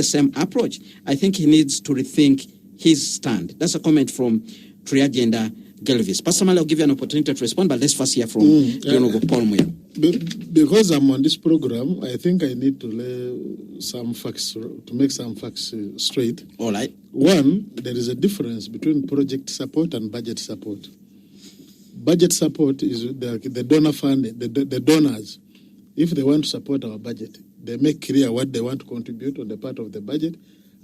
same approach? I think he needs to rethink his stand. That's a comment from Triagenda Gelvis. Pastor Malay, I'll give you an opportunity to respond, but let's first hear from Paul Mwiru. Because I'm on this program, I think I need to lay some facts, to make some facts straight. All right. One, there is a difference between project support and budget support. Budget support is the donor fund, the donors. If they want to support our budget, they make clear what they want to contribute on the part of the budget,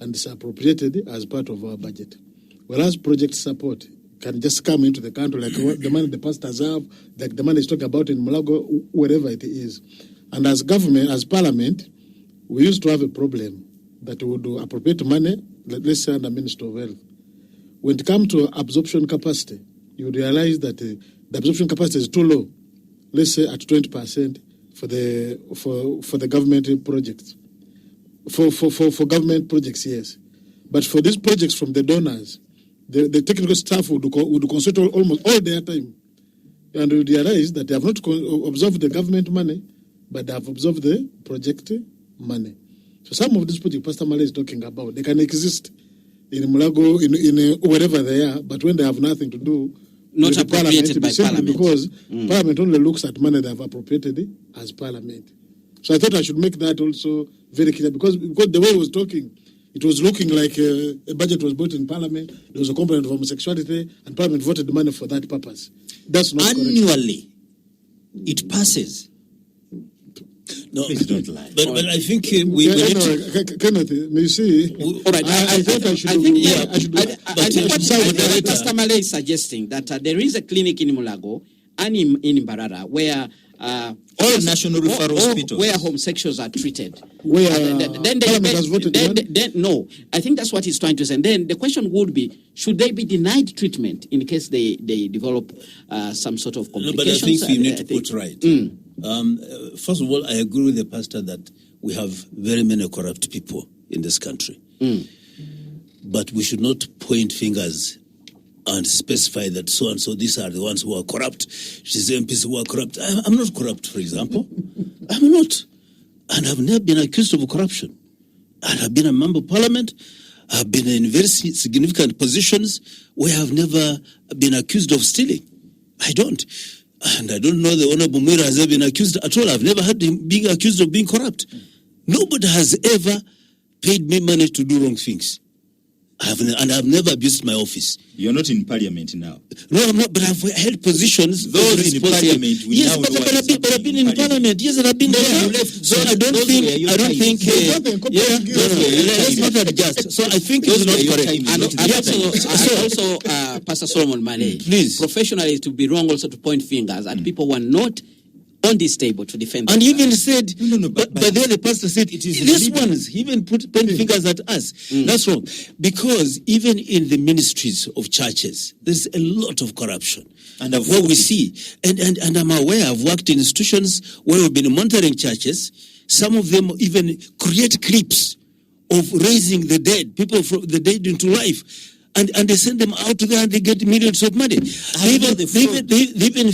and is appropriated as part of our budget. Whereas project support can just come into the country like what the money the pastors have, like the money is talking about in Mulago, wherever it is. And as government, as parliament, we used to have a problem that we would appropriate money, let's say under Minister of Health. When it comes to absorption capacity, you realize that the absorption capacity is too low. Let's say at 20% for the government projects. For government projects, yes. But for these projects from the donors, the technical staff would concentrate almost all their time. And we realize that they have not observed the government money, but they have observed the project money. So some of these projects Pastor Male is talking about, they can exist in Mulago, in wherever they are, but when they have nothing to do, not appropriated by Parliament. Because Parliament only looks at money they have appropriated as Parliament. So I thought I should make that also very clear, because the way he was talking, it was looking like a budget was brought in Parliament, there was a component of homosexuality, and Parliament voted the money for that purpose. That's not annually correct. It passes. No, please don't lie. But I think we need to... Kenneth, you see, all right. I thought I should... I think what Pastor Male is suggesting that there is a clinic in Mulago and in Mbarara where all national referral hospitals where homosexuals are treated. Where Parliament has voted no, I think that's what he's trying to say. And then the question would be, should they be denied treatment in case they develop some sort of complications? No, but I think you need to put right. First of all, I agree with the pastor that we have very many corrupt people in this country. But we should not point fingers and specify that so and so, these are the ones who are corrupt. It is the MPs who are corrupt. I'm not corrupt, for example. I'm not. And I've never been accused of corruption. And I've been a member of parliament. I've been in very significant positions where I've never been accused of stealing. I don't. And I don't know the Honorable Muira has ever been accused at all. I've never heard him being accused of being corrupt. Nobody has ever paid me money to do wrong things. I've never abused my office. You're not in parliament now. No, I'm not, but I've held positions. Those in parliament. Yes, but I've been in parliament. Yes, and I've been there. So I don't think. Let's not adjust. So I think it's not correct. And also, Pastor Solomon Male, please. Professionally, it would be wrong also to point fingers at people who are not on this table to defend. And even said, but then the pastor said, it is these ones, he even point fingers at us. That's wrong. Because even in the ministries of churches, there's a lot of corruption. And of what we see. And I'm aware, I've worked in institutions where we've been monitoring churches. Some of them even create clips of raising the dead, people from the dead into life. And they send them out there and they get millions of money. They even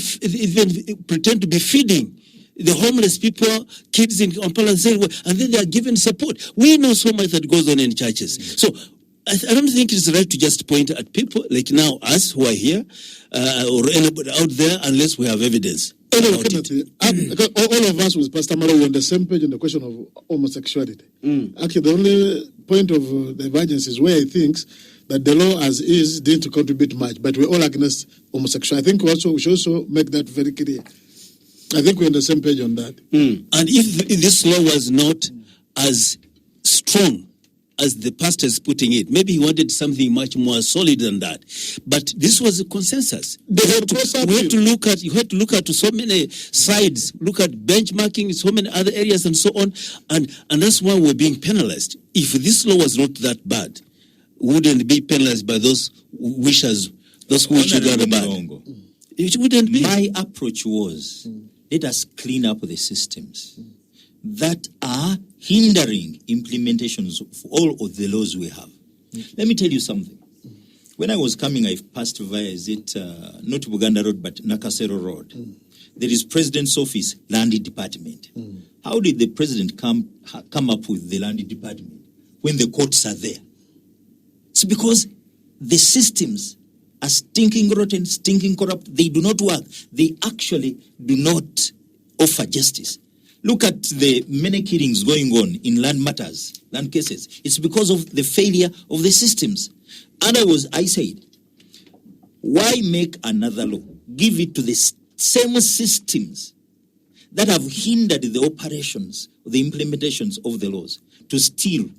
pretend to be feeding the homeless people, kids in Kampala, and then they are given support. We know so much that goes on in churches. So I don't think it's right to just point at people like now, us who are here, or anybody out there, unless we have evidence. All of us with Pastor Maro, we're on the same page on the question of homosexuality. Actually, the only point of divergence is where he thinks that the law as is didn't contribute much, but we're all against homosexuality. I think we should also make that very clear. I think we're on the same page on that. And if this law was not as strong as the pastor is putting it, maybe he wanted something much more solid than that. But this was a consensus. You had to look at so many sides, look at benchmarking, so many other areas and so on. And that's why we're being penalized. If this law was not that bad, wouldn't be penalized by those wishers, those who wish to do bad. It wouldn't be. My approach was, let us clean up the systems that are hindering implementations of all of the laws we have. Let me tell you something. When I was coming, I passed via, not Buganda Road, but Nakasero Road. There is President's Office, Land Department. How did the President come up with the Land Department when the courts are there? It's because the systems are stinking rotten, stinking corrupt. They do not work. They actually do not offer justice. Look at the many killings going on in land matters, land cases. It's because of the failure of the systems. And I said, why make another law? Give it to the same systems that have hindered the operations, the implementations of the laws, to steal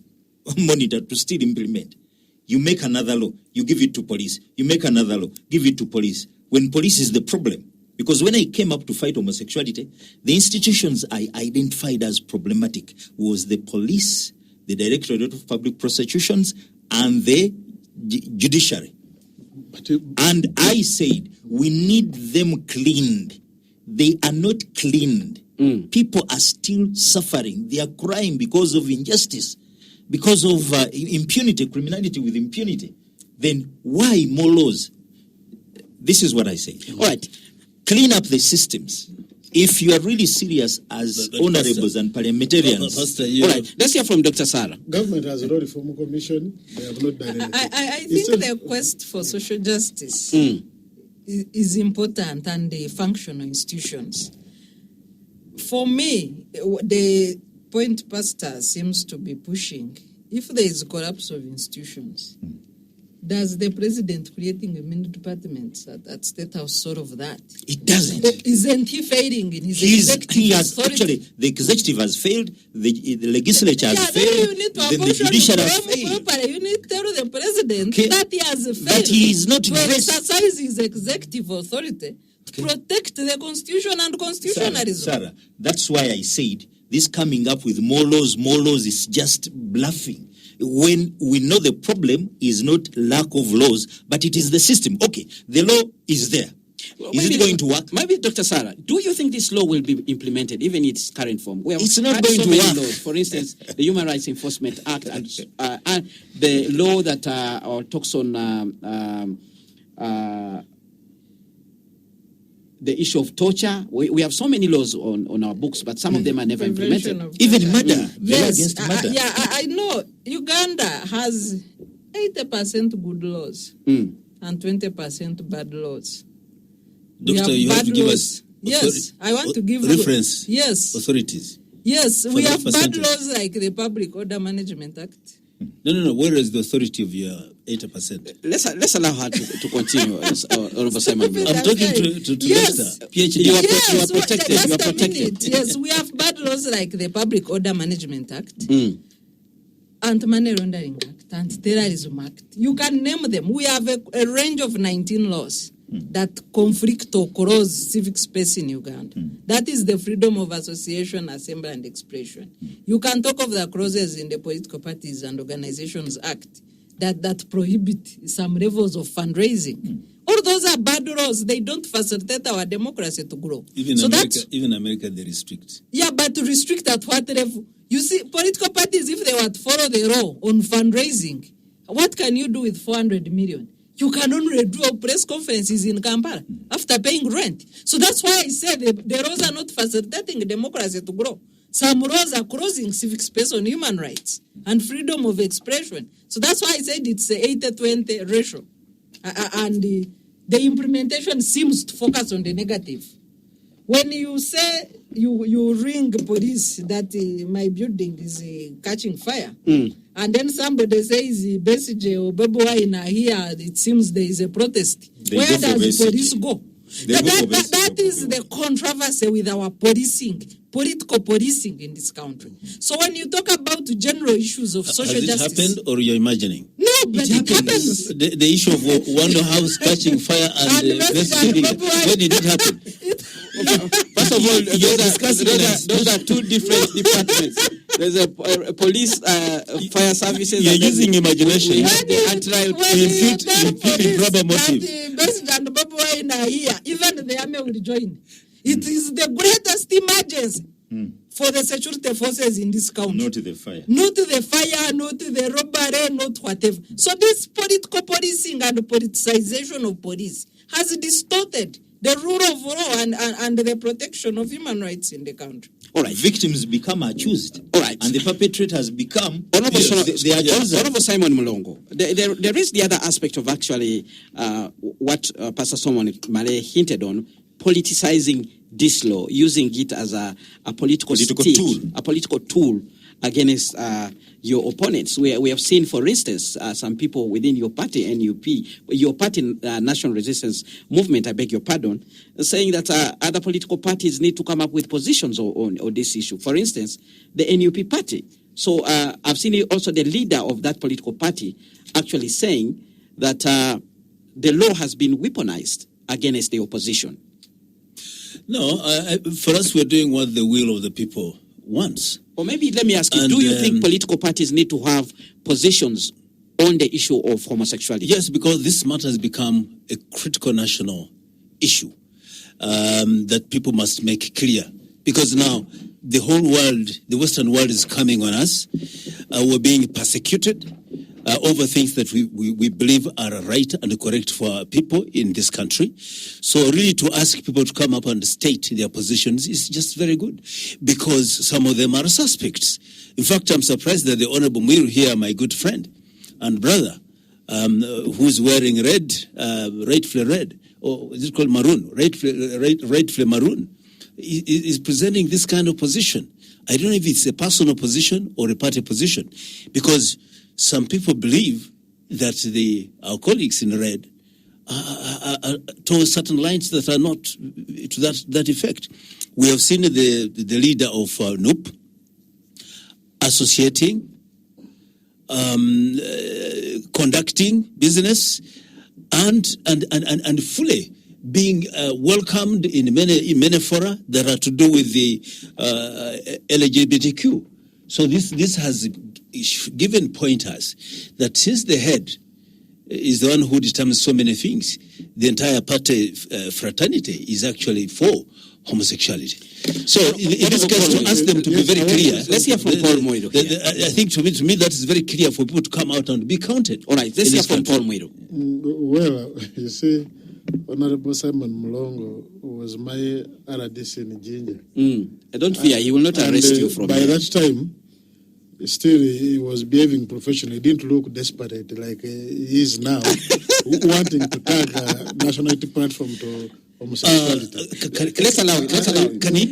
monitor to still implement. You make another law, you give it to police. You make another law, give it to police. When police is the problem. Because when I came up to fight homosexuality, the institutions I identified as problematic was the police, the Directorate of Public Prosecutions, and the judiciary. And I said, we need them cleaned. They are not cleaned. People are still suffering. They are crying because of injustice, because of impunity, criminality with impunity. Then why more laws? This is what I say. All right, clean up the systems. If you are really serious as honorables and parliamentarians. All right, let's hear from Dr. Sarah. Government has a law reform commission. They have not done anything. I think the quest for social justice is important, and the functional institutions. For me, the point Pastor seems to be pushing, if there is collapse of institutions, does the president creating a many departments at State House sort of that? It doesn't. Isn't he failing in his executive He has authority? actually, the executive has failed, the legislature has failed, then the judiciary has failed. Properly. You need to tell the president that he has failed. That he is not to dressed. exercise his executive authority to protect the constitution and constitutionalism. Sarah, that's why I said this coming up with more laws is just bluffing. When we know the problem is not lack of laws, but it is the system. Okay, the law is there. Is it going to work? Maybe, Dr. Sarah, do you think this law will be implemented, even in its current form? We have It's not had going so to many work. laws. For instance, the Human Rights Enforcement Act and the law that talks on the issue of torture. We have so many laws on our books, but some of them are never implemented. Even murder. They are Yes, against murder. I know. Uganda has 80% good laws and 20% bad laws. We Doctor, you have bad to give laws. us Yes, I want to give reference Yes, authorities. yes, we the have bad percentage. laws like the Public Order Management Act. No. Where is the authority of your 80%? Let's allow her to continue. Honorable Simon. Stupid. I'm talking to Yes. Doctor, PhD. You are Yes, protected. just You are a protected. minute. Yes, we have bad laws like the Public Order Management Act, Anti-Money Laundering Act, Anti-Terrorism Act. You can name them. We have a range of 19 laws that conflict or cross civic space in Uganda. That is the freedom of association, assembly, and expression. You can talk of the clauses in the Political Parties and Organizations Act that prohibit some levels of fundraising. All those are bad laws. They don't facilitate our democracy to grow. Even America, they restrict. Yeah, but to restrict at what level? You see, political parties, if they were to follow the law on fundraising, what can you do with 400 million? You can only do press conferences in Kampala after paying rent. So that's why I said the laws are not facilitating democracy to grow. Some laws are closing civic space on human rights and freedom of expression. So that's why I said it's a 80-20 ratio. And the implementation seems to focus on the negative. When you say you ring police that my building is catching fire, and then somebody says Besije or Babuaina here, it seems there is a protest. They Where go for does Besije. police go? That is the controversy with our policing, political policing in this country. So when you talk about general issues of social Has justice, it happened or you're imagining? no, but it happens. The issue of Wonder House catching fire and rescuing, when did it happen? First of all, You're discussing those are two different departments. There's a police fire services. You're and then using imagination. We have the anti-riot. impute rubber motive. Even the army will join. It is the greatest emergency for the security forces in this country. Not the fire. Not the fire, not the robbery, not whatever. So this political policing and politicization of police has distorted the rule of law and the protection of human rights in the country. All right. Victims become accused. All right. And the perpetrators become Honorable Honorable Simon Mulongo, there is the other aspect of actually what Pastor Solomon Male hinted on, politicizing this law, using it as a political tool against your opponents. We have seen, for instance, some people within your party, NUP, your party, National Resistance Movement, I beg your pardon, saying that other political parties need to come up with positions on this issue. For instance, the NUP party. So I've seen also the leader of that political party actually saying that the law has been weaponized against the opposition. No, for us, we're doing what the will of the people wants. Or maybe let me ask you, do you think political parties need to have positions on the issue of homosexuality? Yes, because this matter has become a critical national issue that people must make clear. Because now the whole world, the Western world, is coming on us. We're being persecuted over things that we believe are right and correct for our people in this country. So really to ask people to come up and state their positions is just very good, because some of them are suspects. In fact, I'm surprised that the Honorable Mwiru here, my good friend and brother, who's wearing red, rightfully red, or is it called maroon, rightfully maroon, is presenting this kind of position. I don't know if it's a personal position or a party position, because some people believe that our colleagues in red are towards certain lines that are not to that effect. We have seen the leader of NUP associating, conducting business, and fully being welcomed in many fora that are to do with the LGBTQ. So this has given pointers that since the head is the one who determines so many things, the entire party fraternity is actually for homosexuality. So in this case, to ask them to be very clear. Let's hear from Paul Mwiru. I think to me that is very clear for people to come out and be counted. All right, let's hear from Paul Mwiru. Well, you see, Honorable Simon Mulongo was my RDC in Jinja. I don't fear, he will not arrest you from by here. that time, still he was behaving professionally. He didn't look desperate like he is now, wanting to tag nationality platform to homosexuality. Let's allow it. Can he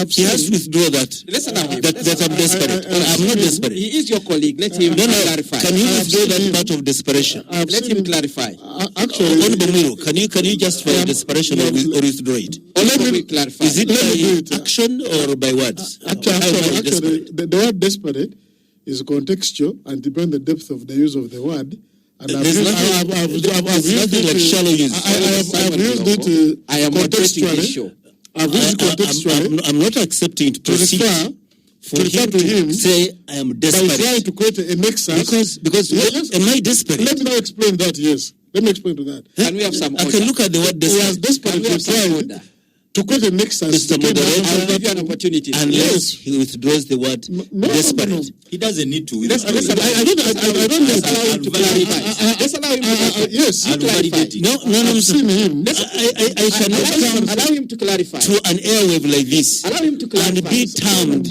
he has to withdraw that. Let's allow him. That I'm desperate. I'm not desperate. He is your colleague. Let him clarify. Can you withdraw that part of desperation? Let him clarify. Actually, Honorable Mwiru, can you justify desperation or withdraw it? Let me clarify. Is it by action or by words? Actually, the word desperate is contextual and depends on the depth of the use of the word. And I've used like shallow use. I've used it I am moderating this show. I've used contextually. I'm not accepting to proceed to refer to him. Say I am desperate. By trying to create a nexus. Because am I desperate? Let me now explain that. Yes, let me explain to that. Can we have some order? I can look at the word desperate. He has desperately tried to create a nexus. Mr. Moderator, I'll give you an opportunity. Unless he withdraws the word desperate. No. He doesn't need to. I don't need allow him to clarify. Let's allow him to clarify. Yes, I'll validate it. No, I've seen him. I cannot come Allow him to clarify. to an airwave like this Allow him to clarify. and be termed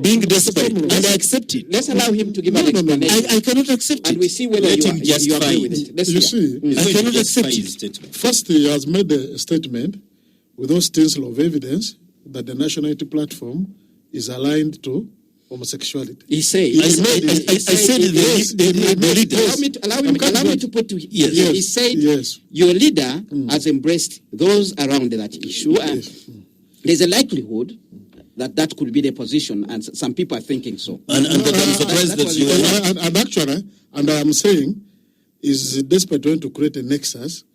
being desperate, and I accept it. Let's allow him to give an explanation. I cannot accept And it. we see whether Let you him agree justify with it. it. Let's You hear. see, I cannot accept Justify it. his statement. first he has made a statement with those stencil of evidence that the nationality platform is aligned to homosexuality. He said. I said the leaders. Allow me to put to Yes. He said Yes. your leader has embraced those around that issue, and there's a likelihood that could be the position, and some people are thinking so. And that I'm surprised that you are not. And actually, and I'm saying, is desperate trying to create a nexus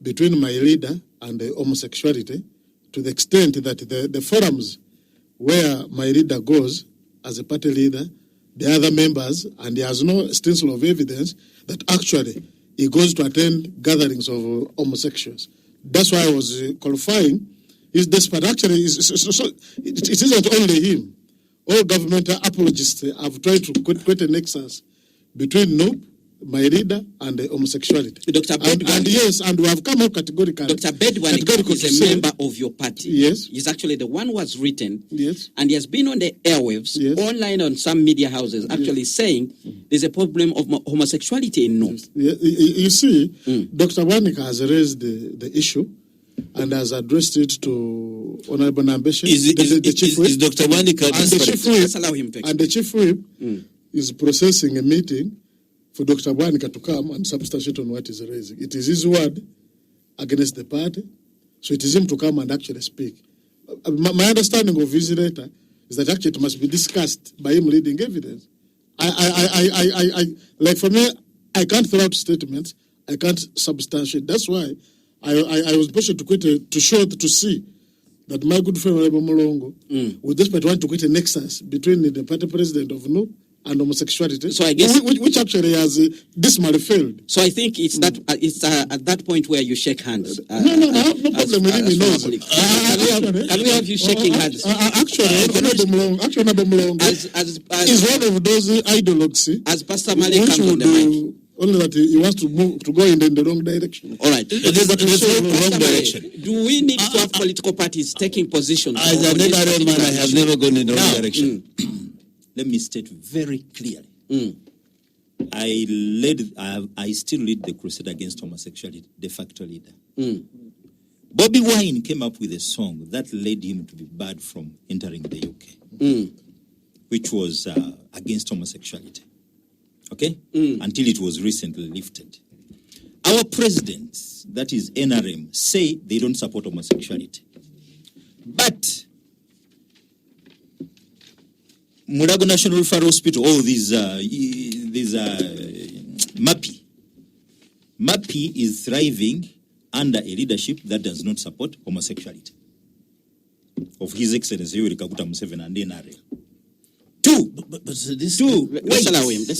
between my leader and the homosexuality, to the extent that the forums where my leader goes as a party leader, the other members, and he has no stencil of evidence that actually he goes to attend gatherings of homosexuals. That's why I was qualifying. He's desperate. Actually, it isn't only him. All governmental apologists have tried to create a nexus between NUP, my reader and homosexuality. Dr. Bedwan, and yes, and we have come out categorically. Dr. Bedwan is a member of your party. Yes. He's actually the one who has written. Yes. And he has been on the airwaves, Yes. online on some media houses, actually saying there's a problem of homosexuality in NUP. You see, Dr. Wanika has raised the issue and has addressed it to Honorable Nambeshi, the chief whip. Is Dr. Wanika And the chief whip, Let's allow him to and the chief whip is processing a meeting for Dr. Wanika to come and substantiate on what is raising. It is his word against the party, so it is him to come and actually speak. My understanding of his letter is that actually it must be discussed by him leading evidence. I like for me, I can't throw out statements. I can't substantiate. That's why I was pushed to see that my good friend Honorable Mulongo would despite want to create a nexus between the party president of NUP and homosexuality. So I guess which actually has dismally failed. So I think it's that it's at that point where you shake hands. No problem with him. He knows. Can we have you shaking hands? Actually, Honorable Mulongo is one of those ideologues as Pastor Malik comes on the mic. Only that he wants to move to go in the wrong direction. All right. There's wrong direction. Do we need to have political parties taking positions? As an NRM man, I have never gone in the wrong direction. Let me state very clearly. I still lead the crusade against homosexuality, de facto leader. Bobby Wine came up with a song that led him to be barred from entering the UK, which was against homosexuality. Okay? Until it was recently lifted. Our presidents, that is NRM, say they don't support homosexuality. But Mulago National Referral Hospital, all these MAPI is thriving under a leadership that does not support homosexuality of His Excellency Yoweri Kaguta Museveni and NRM. Let's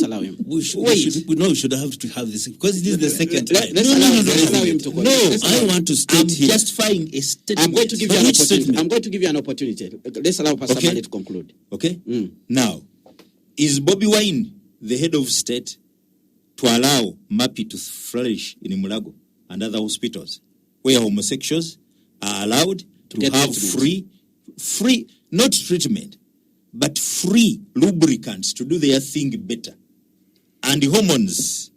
allow him. We should have to have this because this is the second time. Let's allow him to go. I want to state here. Justifying a statement. I'm going to give you an opportunity. Let's allow Pastor Mali to conclude. Okay? Now, is Bobby Wine the head of state to allow MAPI to flourish in Mulago and other hospitals where homosexuals are allowed to have free, not treatment, but free lubricants to do their thing better, and hormones,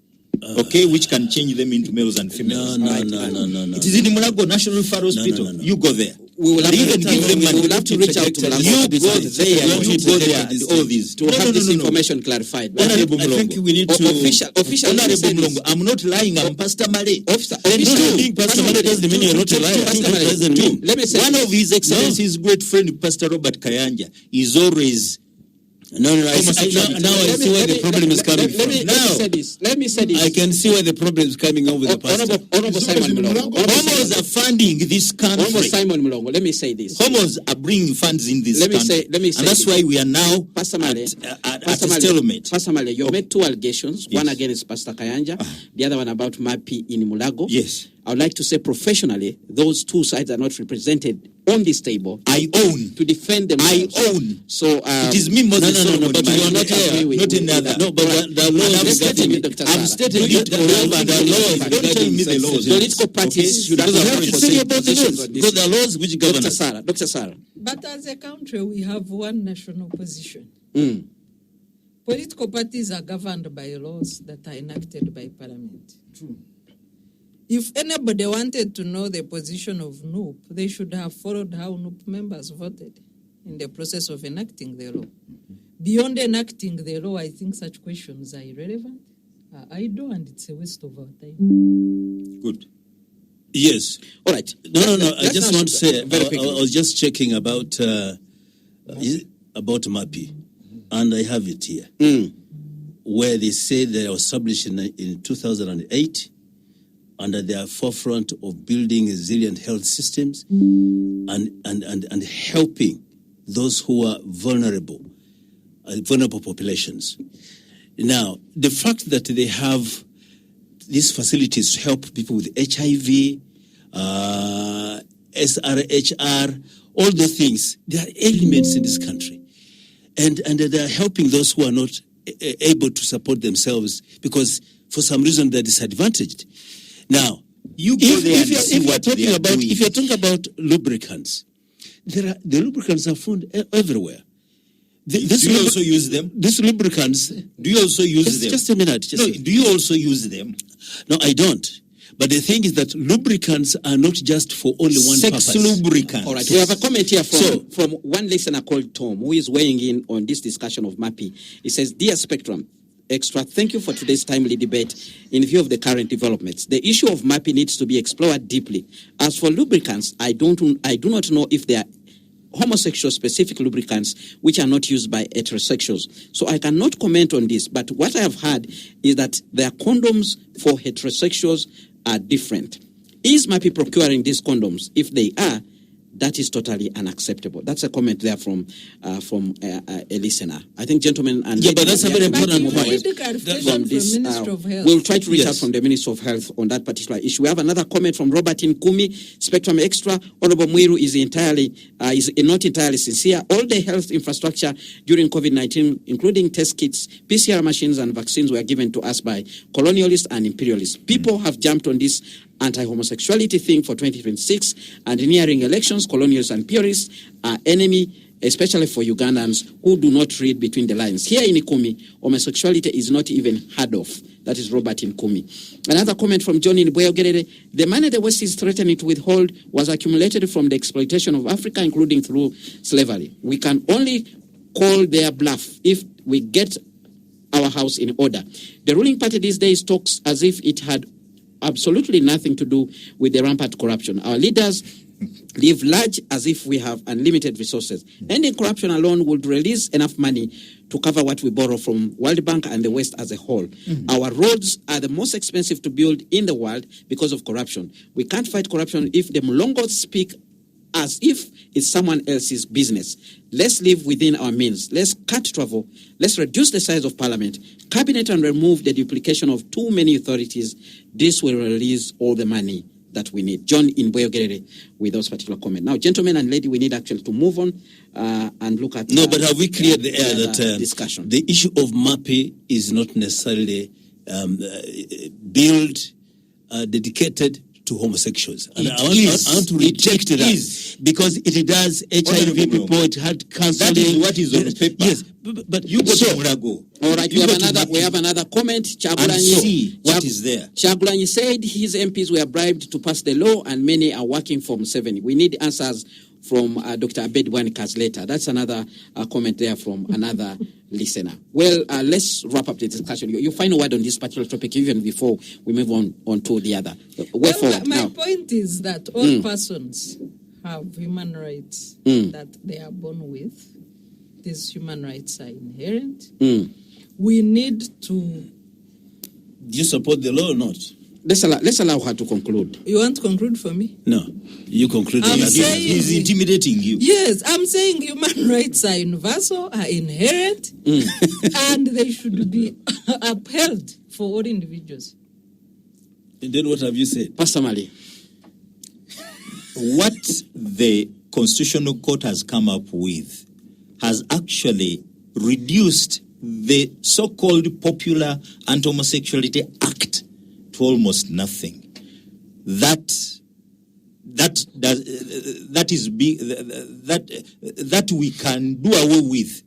which can change them into males and females. No. It is in Mulago National Referral Hospital. No. You go there. We will have Even give them money. We will have to reach out to Mulago. You go there. All these to have this information clarified. Honorable I think we need to official. Honorable Mulongo, I'm not lying. I'm Pastor Male. Official. Pastor Male doesn't mean you're not a liar. Let me say one of His Excellency's great friend, Pastor Robert Kayanja, is always. Now I see where the problem is coming from. Let me say this. I can see where the problem is coming over the pastor. Honorable Simon Mulongo. Homos are funding this country. Honorable Simon Mulongo. Let me say this. Homos are bringing funds in this country. Let me say and that's why we are now Pastor Male, at a stalemate. Pastor Male, you made two allegations. Yes. One against Pastor Kayanja, the other one about MAPI in Mulago. Yes. I would like to say professionally, those two sides are not represented on this table. I own. To defend them. I own. So it is me, Moses. No, but you are not here. Not in other. No, but the law I'm is stating it, Dr. I'm stating it. The law Don't tell me the laws. Political parties should have positions on this. Because the laws which govern us. Dr. Sarah. But as a country, we have one national position. Political parties are governed by laws that are enacted by Parliament. True. If anybody wanted to know the position of NUP, they should have followed how NUP members voted in the process of enacting the law. Beyond enacting the law, I think such questions are irrelevant, idle, and it's a waste of our time. Good. Yes. All right. No. I just want to say, I was just checking about MAPI, and I have it here, where they say they were established in 2008. Under their forefront of building resilient health systems and helping those who are vulnerable populations. Now, the fact that they have these facilities to help people with HIV, SRHR, all those things, there are elements in this country. And they are helping those who are not able to support themselves because for some reason they're disadvantaged. Now, You go there and see what they are doing. if you're talking about lubricants, the lubricants are found everywhere. Do you also use them? These lubricants. Do you also use them? Just a minute. Do you also use them? No, I don't. But the thing is that lubricants are not just for only one Sex purpose. lubricants. All right, we have a comment here So- from one listener called Tom, who is weighing in on this discussion of MAPI. He says, Dear Spectrum Extra, thank you for today's timely debate in view of the current developments. The issue of MAPI needs to be explored deeply. As for lubricants, I do not know if they are homosexual-specific lubricants which are not used by heterosexuals. So I cannot comment on this, but what I have heard is that their condoms for heterosexuals are different. Is MAPI procuring these condoms? If they are, that is totally unacceptable. That's a comment there from a listener. I think, gentlemen and Yeah, ladies, but that's a we very have But important you point. need the clarification from from this, Minister of Health. we'll try to reach out Yes. from the Minister of Health on that particular issue. We have another comment from Robert Nkumi, Spectrum Extra. Honorable Mwiru is not entirely sincere. All the health infrastructure during COVID-19, including test kits, PCR machines, and vaccines, were given to us by colonialists and imperialists. People have jumped on this anti-homosexuality thing for 2026, and nearing elections, colonialists and imperialists are enemy, especially for Ugandans who do not read between the lines. Here in Ikumi, homosexuality is not even heard of. That is Robert Nkumi. Another comment from John in Bweyogerere. The money the West is threatening to withhold was accumulated from the exploitation of Africa, including through slavery. We can only call their bluff if we get our house in order. The ruling party these days talks as if it had absolutely nothing to do with the rampant corruption. Our leaders live large as if we have unlimited resources. Ending corruption alone would release enough money to cover what we borrow from World Bank and the West as a whole. Our roads are the most expensive to build in the world because of corruption. We can't fight corruption if the Mulongos speak as if it's someone else's business. Let's live within our means. Let's cut travel. Let's reduce the size of parliament, cabinet, and remove the duplication of too many authorities. This will release all the money that we need. John in Bweyogerere with those particular comments. Now, gentlemen and lady, we need actually to move on and look at... No, but have we cleared the air that discussion? The issue of MAPI is not necessarily built, dedicated to homosexuals. And I want to reject that because it does HIV people, it had counseling. That is what is on paper. Yes, but You go to Mulago. All right, we have another comment. And see what is there. Chagulanyi said his MPs were bribed to pass the law and many are working for Museveni. We need answers from Dr. Abed Wanika's letter. That's another comment there from another listener. Well, let's wrap up the discussion. Your final word on this particular topic, even before we move on to the other. Way forward my now. point is that all persons have human rights that they are born with. These human rights are inherent. We need to... Do you support the law or not? Let's allow her to conclude. You want to conclude for me? No, you conclude. I'm saying- He's intimidating you. Yes, I'm saying human rights are universal, are inherent, and they should be upheld for all individuals. And then what have you said? Pastor Mali. What the Constitutional Court has come up with has actually reduced the so-called popular Anti-Homosexuality Act to almost nothing. That we can do away with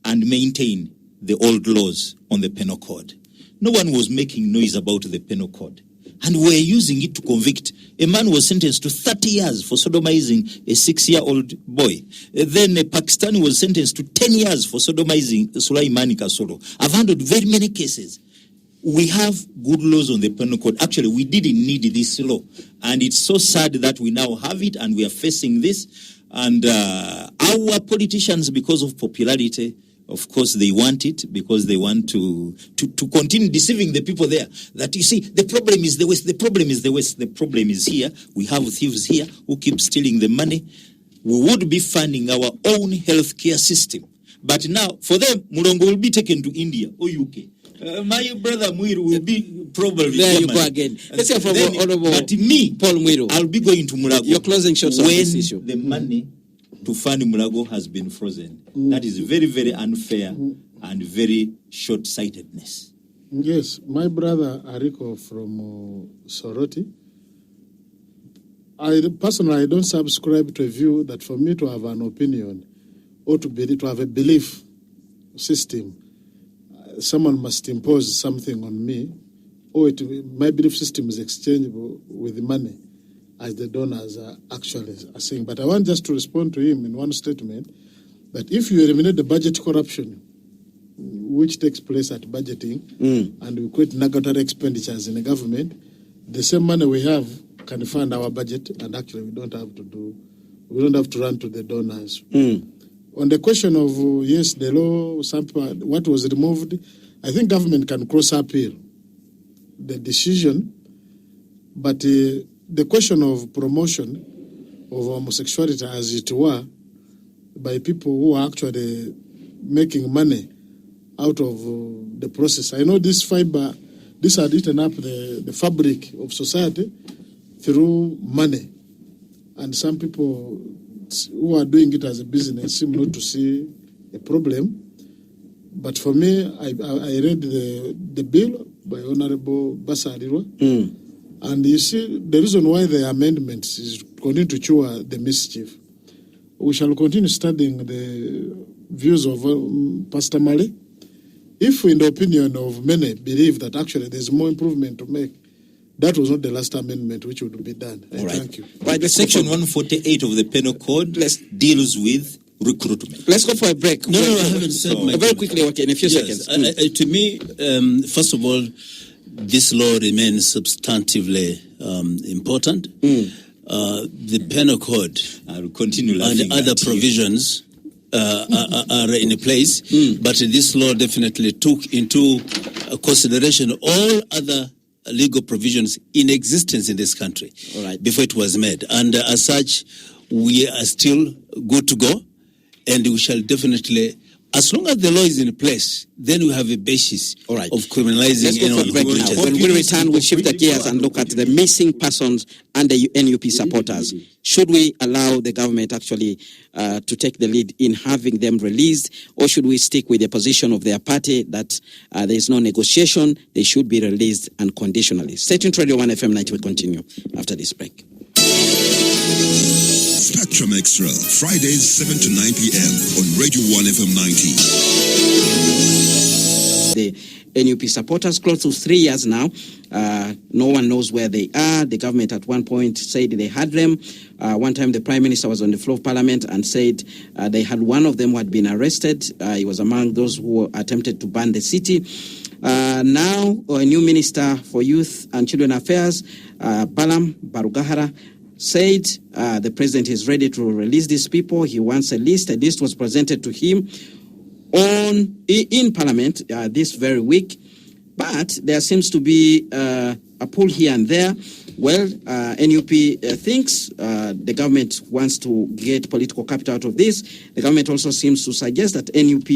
and maintain the old laws on the penal code. No one was making noise about the penal code. And we're using it to convict. A man was sentenced to 30 years for sodomizing a 6-year-old boy. Then a Pakistani was sentenced to 10 years for sodomizing Sulaimani Kasoro. I've handled very many cases. We have good laws on the penal code. Actually, we didn't need this law. And it's so sad that we now have it and we are facing this. And our politicians, because of popularity, of course, they want it because they want to continue deceiving the people there. That, you see, the problem is the West, the problem is the West, the problem is here. We have thieves here who keep stealing the money. We would be funding our own healthcare system. But now, for them, Mulongo will be taken to India or UK. My brother Mwiru will be probably There you German. go again. Let's hear from Honorable But me, Paul Mwiru. I'll be going to Mulago. Your closing shots on when this issue. the money to fund Mulago has been frozen. That is very, very unfair and very short-sightedness. Yes, my brother Ariko from Soroti. I don't subscribe to a view that for me to have an opinion or to have a belief system, someone must impose something on me, or my belief system is exchangeable with the money, as the donors are actually saying. But I want just to respond to him in one statement, that if you eliminate the budget corruption, which takes place at budgeting, and we quit nugatory expenditures in the government, the same money we have can fund our budget, and actually we don't have to run to the donors. On the question of, yes, the law, what was removed, I think government can cross appeal the decision, but the question of promotion of homosexuality, as it were, by people who are actually making money out of the process. I know this had eaten up the fabric of society through money, and some people who are doing it as a business seem not to see a problem. But for me, I read the bill by Honorable Basarirwa, and you see the reason why the amendments is continuing to cure the mischief. We shall continue studying the views of Pastor Mali. If, in the opinion of many, believe that actually there's more improvement to make, that was not the last amendment which would be done. All right. Thank you. Right, Section 148 of the Penal Code deals with recruitment. Let's go for a break. No, I haven't said my very quickly, okay, in a few seconds. To me, first of all, this law remains substantively important. The Penal Code I'll continue and other provisions are in place, but this law definitely took into consideration all other legal provisions in existence in this country before it was made. And as such, we are still good to go, and we shall definitely, as long as the law is in place, then we have a basis of criminalizing. Let's go for a break now. When we return, we'll shift the gears and look at the missing persons and the NUP supporters. Should we allow the government actually to take the lead in having them released, or should we stick with the position of their party that there is no negotiation, they should be released unconditionally? Stay tuned to Radio 1 FM 90 will continue after this break. Spectrum Extra, Fridays 7 to 9 p.m. on Radio 1 FM 90. The NUP supporters, close to 3 years now, no one knows where they are. The government at one point said they had them. One time the Prime Minister was on the floor of Parliament and said they had one of them who had been arrested. He was among those who attempted to burn the city. Now, a new Minister for Youth and Children Affairs, Balaam Barugahara, said the president is ready to release these people. He wants a list. A list was presented to him in Parliament this very week, but there seems to be a pull here and there. Well, NUP thinks the government wants to get political capital out of this. The government also seems to suggest that NUP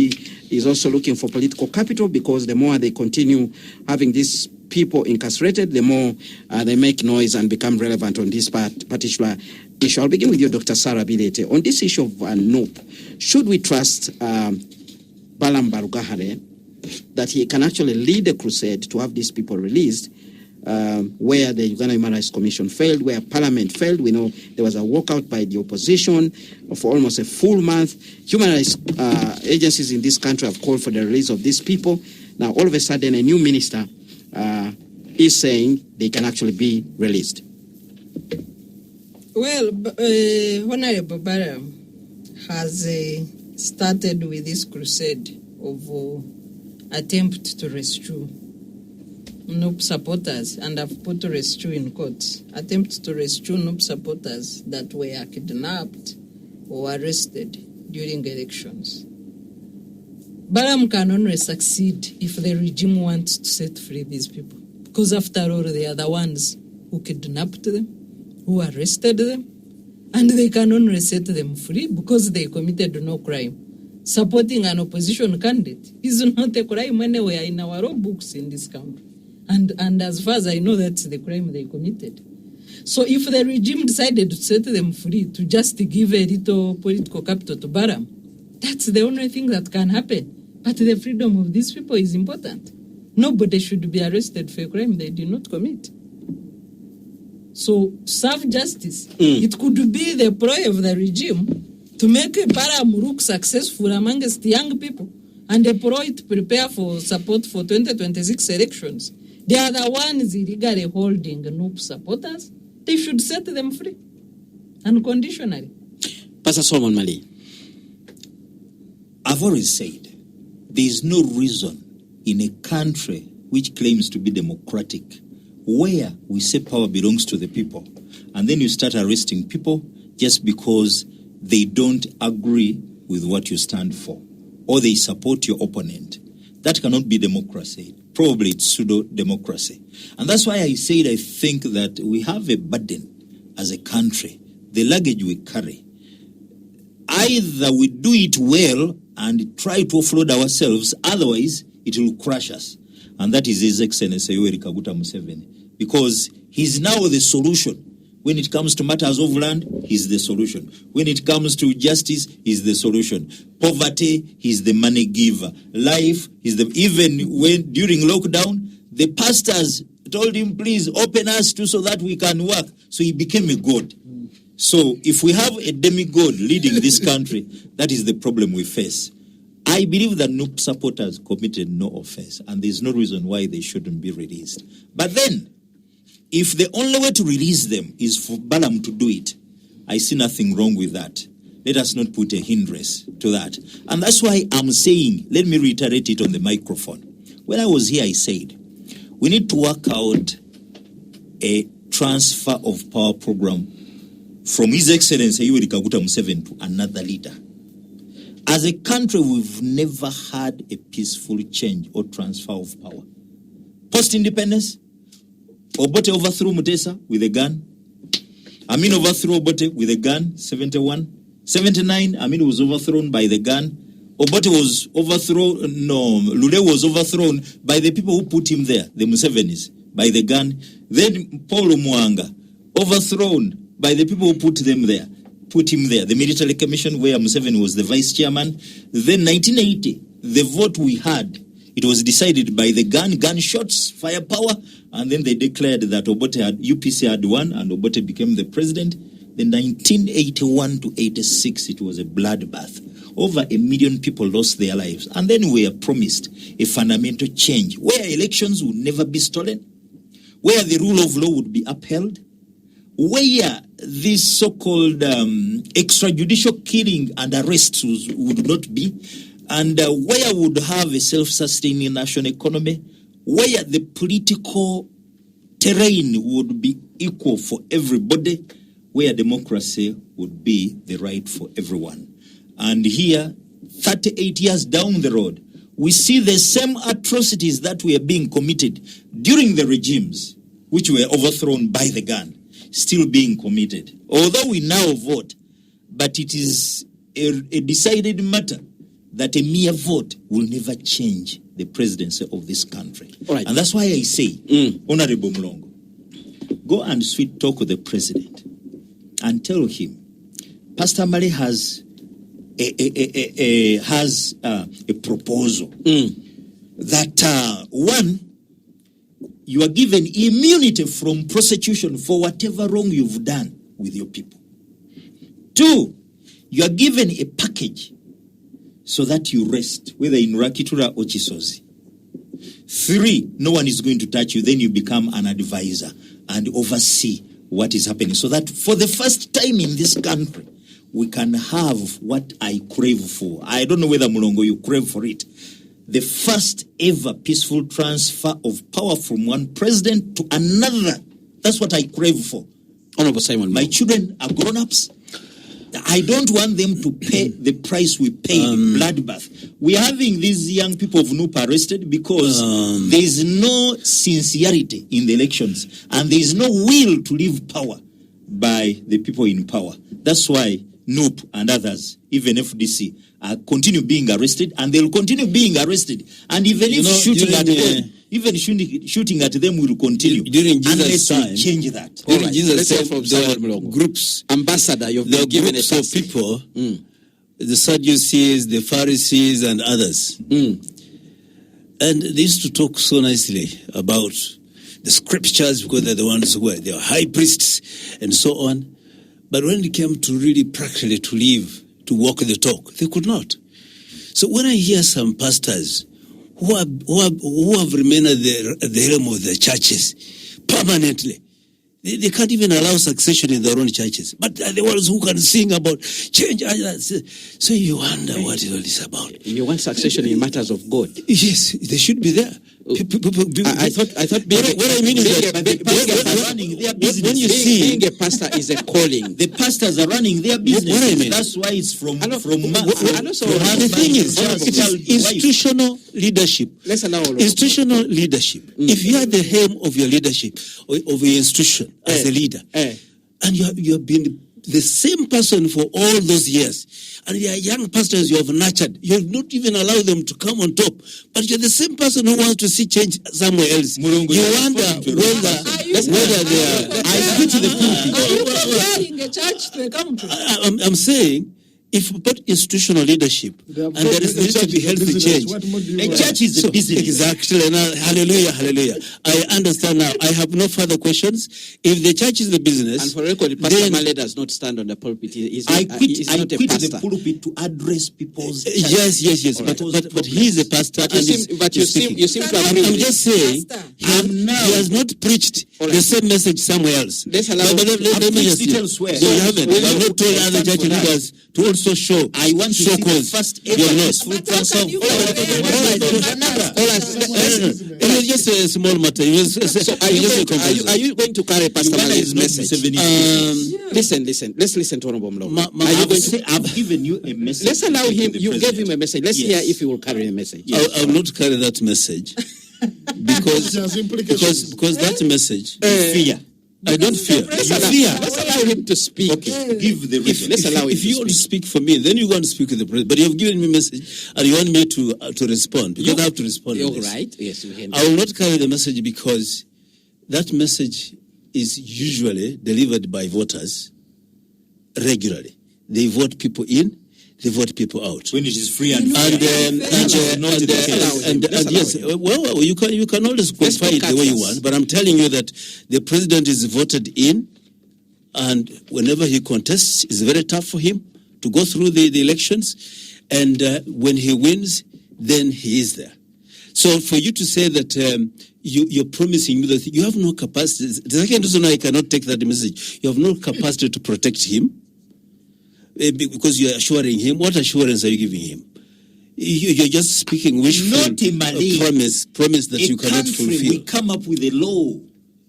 is also looking for political capital, because the more they continue having these people incarcerated, the more they make noise and become relevant on this particular issue. I'll begin with you, Dr. Sarah Bireete. On this issue of NUP, should we trust Balaam Barugahare that he can actually lead a crusade to have these people released, where the Uganda Human Rights Commission failed, where Parliament failed? We know there was a walkout by the opposition for almost a full month. Human rights agencies in this country have called for the release of these people. Now, all of a sudden, a new minister is saying they can actually be released. Well, Honorable Balaam has started with this crusade of attempt to rescue NUP supporters, and I've put rescue in quotes, attempt to rescue NUP supporters that were kidnapped or arrested during elections. Balaam can only succeed if the regime wants to set free these people, because after all, they are the ones who kidnapped them, who arrested them, and they can only set them free because they committed no crime. Supporting an opposition candidate is not a crime anywhere in our law books in this country. And as far as I know, that's the crime they committed. So if the regime decided to set them free, to just give a little political capital to Balaam, that's the only thing that can happen. But the freedom of these people is important. Nobody should be arrested for a crime they did not commit. So serve justice. It could be the ploy of the regime to make Balaam look successful amongst young people and a ploy to prepare for support for 2026 elections. They are the ones illegally holding NUP supporters. They should set them free unconditionally. Pastor Solomon Mali. I've always said there is no reason in a country which claims to be democratic where we say power belongs to the people and then you start arresting people just because they don't agree with what you stand for or they support your opponent. That cannot be democracy. Probably it's pseudo-democracy. And that's why I said I think that we have a burden as a country, the luggage we carry. Either we do it well and try to offload ourselves, otherwise it will crush us. And that is His Excellency Yoweri Kaguta Museveni. Because he's now the solution. When it comes to matters of land, he's the solution. When it comes to justice, he's the solution. Poverty, he's the money giver. Life, even when during lockdown, the pastors told him, please open us too so that we can work. So he became a god. So if we have a demigod leading this country, that is the problem we face. I believe that NUP supporters committed no offense, and there's no reason why they shouldn't be released. But then, if the only way to release them is for Balaam to do it, I see nothing wrong with that. Let us not put a hindrance to that. And that's why I'm saying, let me reiterate it on the microphone. When I was here, I said, we need to work out a transfer of power program from His Excellency Yoweri Kaguta Museveni to another leader. As a country, we've never had a peaceful change or transfer of power. Post-independence, Obote overthrew Mutesa with a gun. Amin overthrew Obote with a gun, 71. 79, Amin was overthrown by the gun. Obote was overthrown, Lule was overthrown by the people who put him there, the Musevenis, by the gun. Then Paul Mwanga, overthrown by the people who put him there, the military commission where Museveni was the vice chairman. Then 1980, the vote we had, it was decided by the gunshots, firepower, and then they declared that UPC had won and Obote became the president. Then 1981 to 86, it was a bloodbath. Over 1 million people lost their lives. And then we are promised a fundamental change where elections would never be stolen, where the rule of law would be upheld, where this so-called extrajudicial killing and arrests would not be, and where we would have a self-sustaining national economy, where the political terrain would be equal for everybody, where democracy would be the right for everyone. And here, 38 years down the road, we see the same atrocities that were being committed during the regimes, which were overthrown by the gun, still being committed. Although we now vote, but it is a decided matter that a mere vote will never change the presidency of this country. All right. And that's why I say, Honorable Mulongo, go and sweet talk with the president and tell him, Pastor Mali has a proposal that one, you are given immunity from prosecution for whatever wrong you've done with your people. 2, you are given a package so that you rest, whether in Rakitura or Chisozi. 3, no one is going to touch you. Then you become an advisor and oversee what is happening. So that for the first time in this country, we can have what I crave for. I don't know whether, Mulongo, you crave for it. The first ever peaceful transfer of power from one president to another. That's what I crave for. Honorable Simon. My children are grown-ups. I don't want them to pay the price we paid, bloodbath. We are having these young people of NUP arrested because there is no sincerity in the elections and there is no will to leave power by the people in power. That's why NUP and others, even FDC, continue being arrested, and they'll continue being arrested. And even if shooting at them will continue. During Jesus' unless time, we change that. During Jesus' time, from there Simon were Mulongo. groups. Ambassador, you've been given a groups of people the Sadducees, the Pharisees, and others. And they used to talk so nicely about the scriptures because they're the ones who were high priests and so on. But when it came to really practically to live, to walk the talk, they could not. So when I hear some pastors who have remained at the helm of the churches permanently, they can't even allow succession in their own churches. But they're the ones who can sing about change. So you wonder what all this about. You want succession in matters of God? Yes, they should be there. I thought what I mean is that when you see being a pastor is a calling. The pastors are running their business. What I mean? That's why it's from the thing is, it is institutional leadership. Let's allow institutional leadership. If you are the helm of your leadership, or of your institution as a leader, and you have been the same person for all those years, and they are young pastors you have nurtured, you have not even allowed them to come on top, but you're the same person who wants to see change somewhere else. You wonder whether they are. I quit the pulpit. Are you comparing a church to a country? I'm saying, if we put institutional leadership and there is needs to be healthy change, a church is a business. Exactly. Now, hallelujah, hallelujah. I understand now. I have no further questions. If the church is the business, and for record, Pastor Male does not stand on the pulpit. I quit the pulpit to address people's. Yes. Right. But he is a pastor. You seem to agree. I'm just saying he has not preached the same message somewhere else. Let's allow. Let me just elsewhere. So you haven't. You have not told other church leaders to also show. I want to see the first ever peaceful transfer. It was just a small matter. Are you going to carry Pastor Male's message? Listen. Let's listen to Honorable Mlo. I've given you a message. Let's allow him. You gave him a message. Let's hear if he will carry a message. I will not carry that message because that message. Fear. I don't fear. Let's allow him to speak. Okay. Give the reason. Let's allow him. If you want to speak for me, then you're going to speak with the president. But you have given me a message, and you want me to respond because I have to respond. You're right. Yes, you can. I will not carry the message because that message is usually delivered by voters regularly. They vote people in. They vote people out. When it is free and fair. Yes, well, you can always qualify it the way you want, but I'm telling you that the president is voted in, and whenever he contests, it's very tough for him to go through the elections, and when he wins, then he is there. So for you to say that you're promising me that you have no capacity, the second reason I cannot take that message, you have no capacity to protect him. Because you're assuring him. What assurance are you giving him? You're just speaking wishful promise that you cannot fulfill. We come up with a law.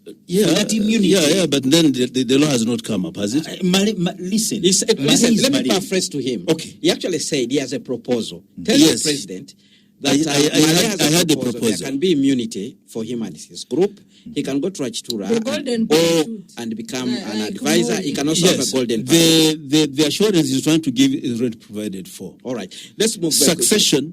That immunity. Yeah, but then the law has not come up, has it? Listen. Let me paraphrase to him. Okay. He actually said he has a proposal. Tell the president that I had the proposal. There can be immunity for him and his group. He can go to Achitura and become an advisor. He can also have a golden parachute. The assurance he's trying to give is already provided for. All right. Let's move back. Succession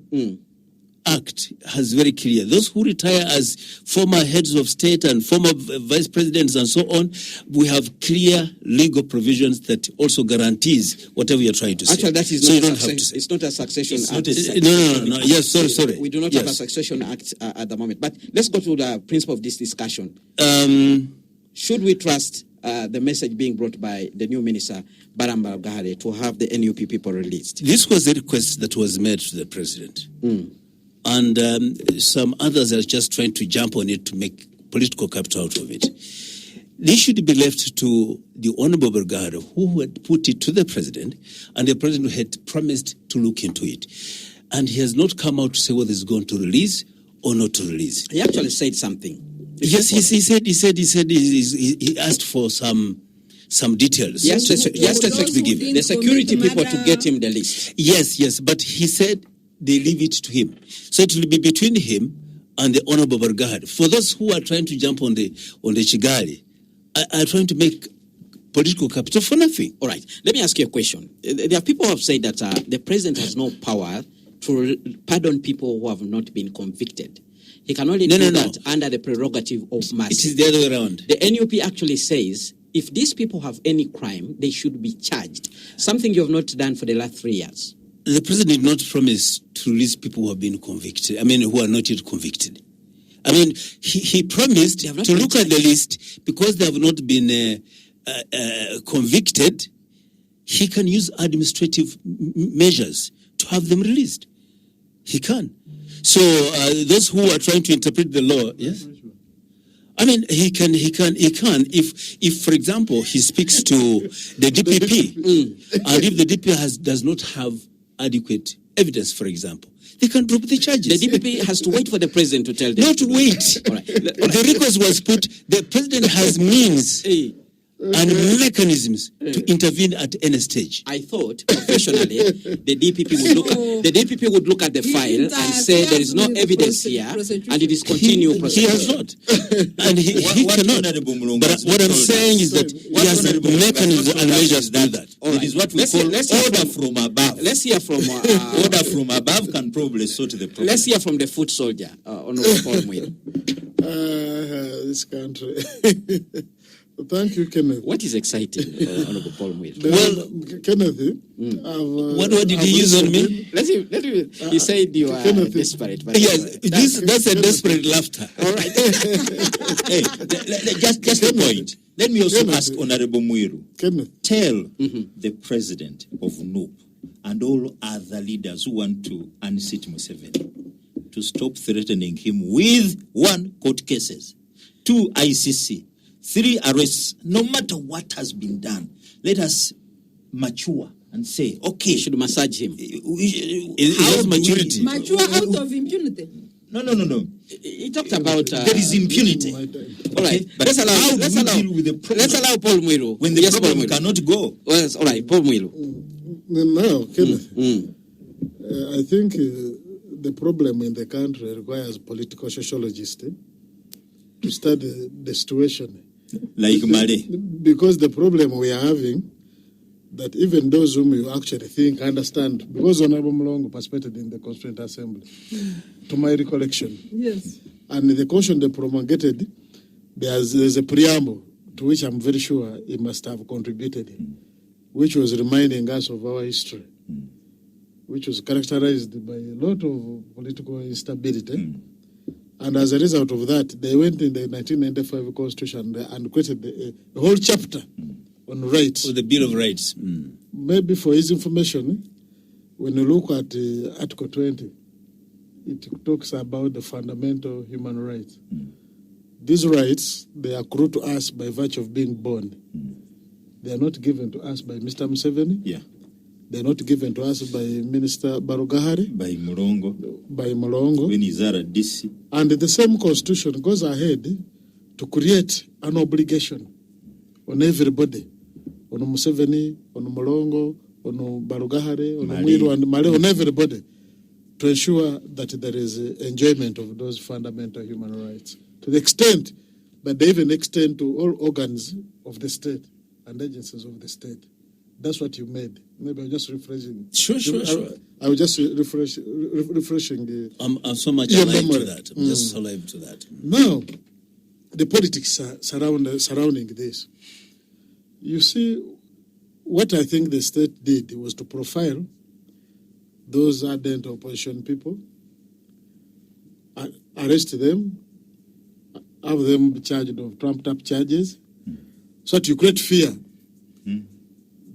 Act has very clear. Those who retire as former heads of state and former vice presidents and so on, we have clear legal provisions that also guarantees whatever you're trying to say. Actually, that is so not you don't have to. It's not a succession act. No. Yes, sorry. We do not have a succession act at the moment. But let's go to the principle of this discussion. Should we trust the message being brought by the new minister, Balaam to have the NUP people released? This was a request that was made to the president. And some others are just trying to jump on it to make political capital out of it. This should be left to the Honorable Bergado, who had put it to the president, and the president had promised to look into it. And he has not come out to say whether he's going to release or not to release. He actually said something. Yes, he asked for some details. Yes, to give the security people to get him the list. Yes, but he said they leave it to him. So it will be between him and the Honorable Bergado. For those who are trying to jump on the Chigali, are trying to make political capital for nothing. All right. Let me ask you a question. There are people who have said that the president has no power to pardon people who have not been convicted. He can only do that under the prerogative of mercy. It is the other way around. The NUP actually says if these people have any crime, they should be charged. Something you have not done for the last 3 years. the president did not promise to release people who have been convicted. I mean, who are not yet convicted. I mean, he promised to look at the list because they have not been convicted. He can use administrative measures to have them released. He can. So those who are trying to interpret the law, yes. I mean, he can. If, for example, he speaks to the DPP, and if the DPP does not have adequate evidence, for example, they can drop the charges. The DPP has to wait for the president to tell them. Not wait. All right. The request was put. The president has means and mechanisms to intervene at any stage. I thought professionally the DPP would look at the file and say there is no evidence here, and it is continued He has not, and he cannot. But what I'm saying is that he has mechanisms and measures to do that. It is what we call order from above. Let's hear from order from above can probably sort the problem. Let's hear from the foot soldier, Honorable Paul Mwil. This country. Thank you, Kenneth. What is exciting, Honorable Paul Mwil? Well, Kenneth, what word did he use on me? Let him. He said you are desperate. But yes, that's a desperate laughter. All right. Hey, just a point. Let me also ask Honorable Mwiru. Tell the president of NUP and all other leaders who want to unseat Museveni to stop threatening him with 1, court cases, 2, ICC, 3, arrests. No matter what has been done, let us mature and say, okay. We should massage him. How maturity? Mature out of impunity. No. He talked about there is impunity. All right, but let's allow Paul Mwiru when the problem cannot go. Well, all right, Paul Mwiru. No, Kenneth. I think the problem in the country requires political sociologists to study the situation. Like Mali. Because the problem we are having, that even those whom you actually think understand, because Honorable Mlongo participated in the Constituent Assembly, to my recollection. Yes. And the caution they promulgated, there's a preamble to which I'm very sure he must have contributed, which was reminding us of our history, which was characterized by a lot of political instability. And as a result of that, they went in the 1995 Constitution and created a whole chapter on rights. So the Bill of Rights. Maybe for his information, when you look at Article 20, it talks about the fundamental human rights. These rights, they accrue to us by virtue of being born. They are not given to us by Mr. Museveni. Yeah. They are not given to us by Minister Barugahari. By Mulongo. When he's at DC. And the same constitution goes ahead to create an obligation on everybody, on Museveni, on Mulongo, on Barugahari, on Mwiru and Male, on everybody, to ensure that there is enjoyment of those fundamental human rights. To the extent that they even extend to all organs of the state and agencies of the state. That's what you made. Maybe I'm just refreshing. Sure. I was just refreshing. I'm so much alive to that. I'm just so alive to that. Now, the politics surrounding this. You see, what I think the state did was to profile those ardent opposition people, arrest them, have them charged of trumped-up charges, so that you create fear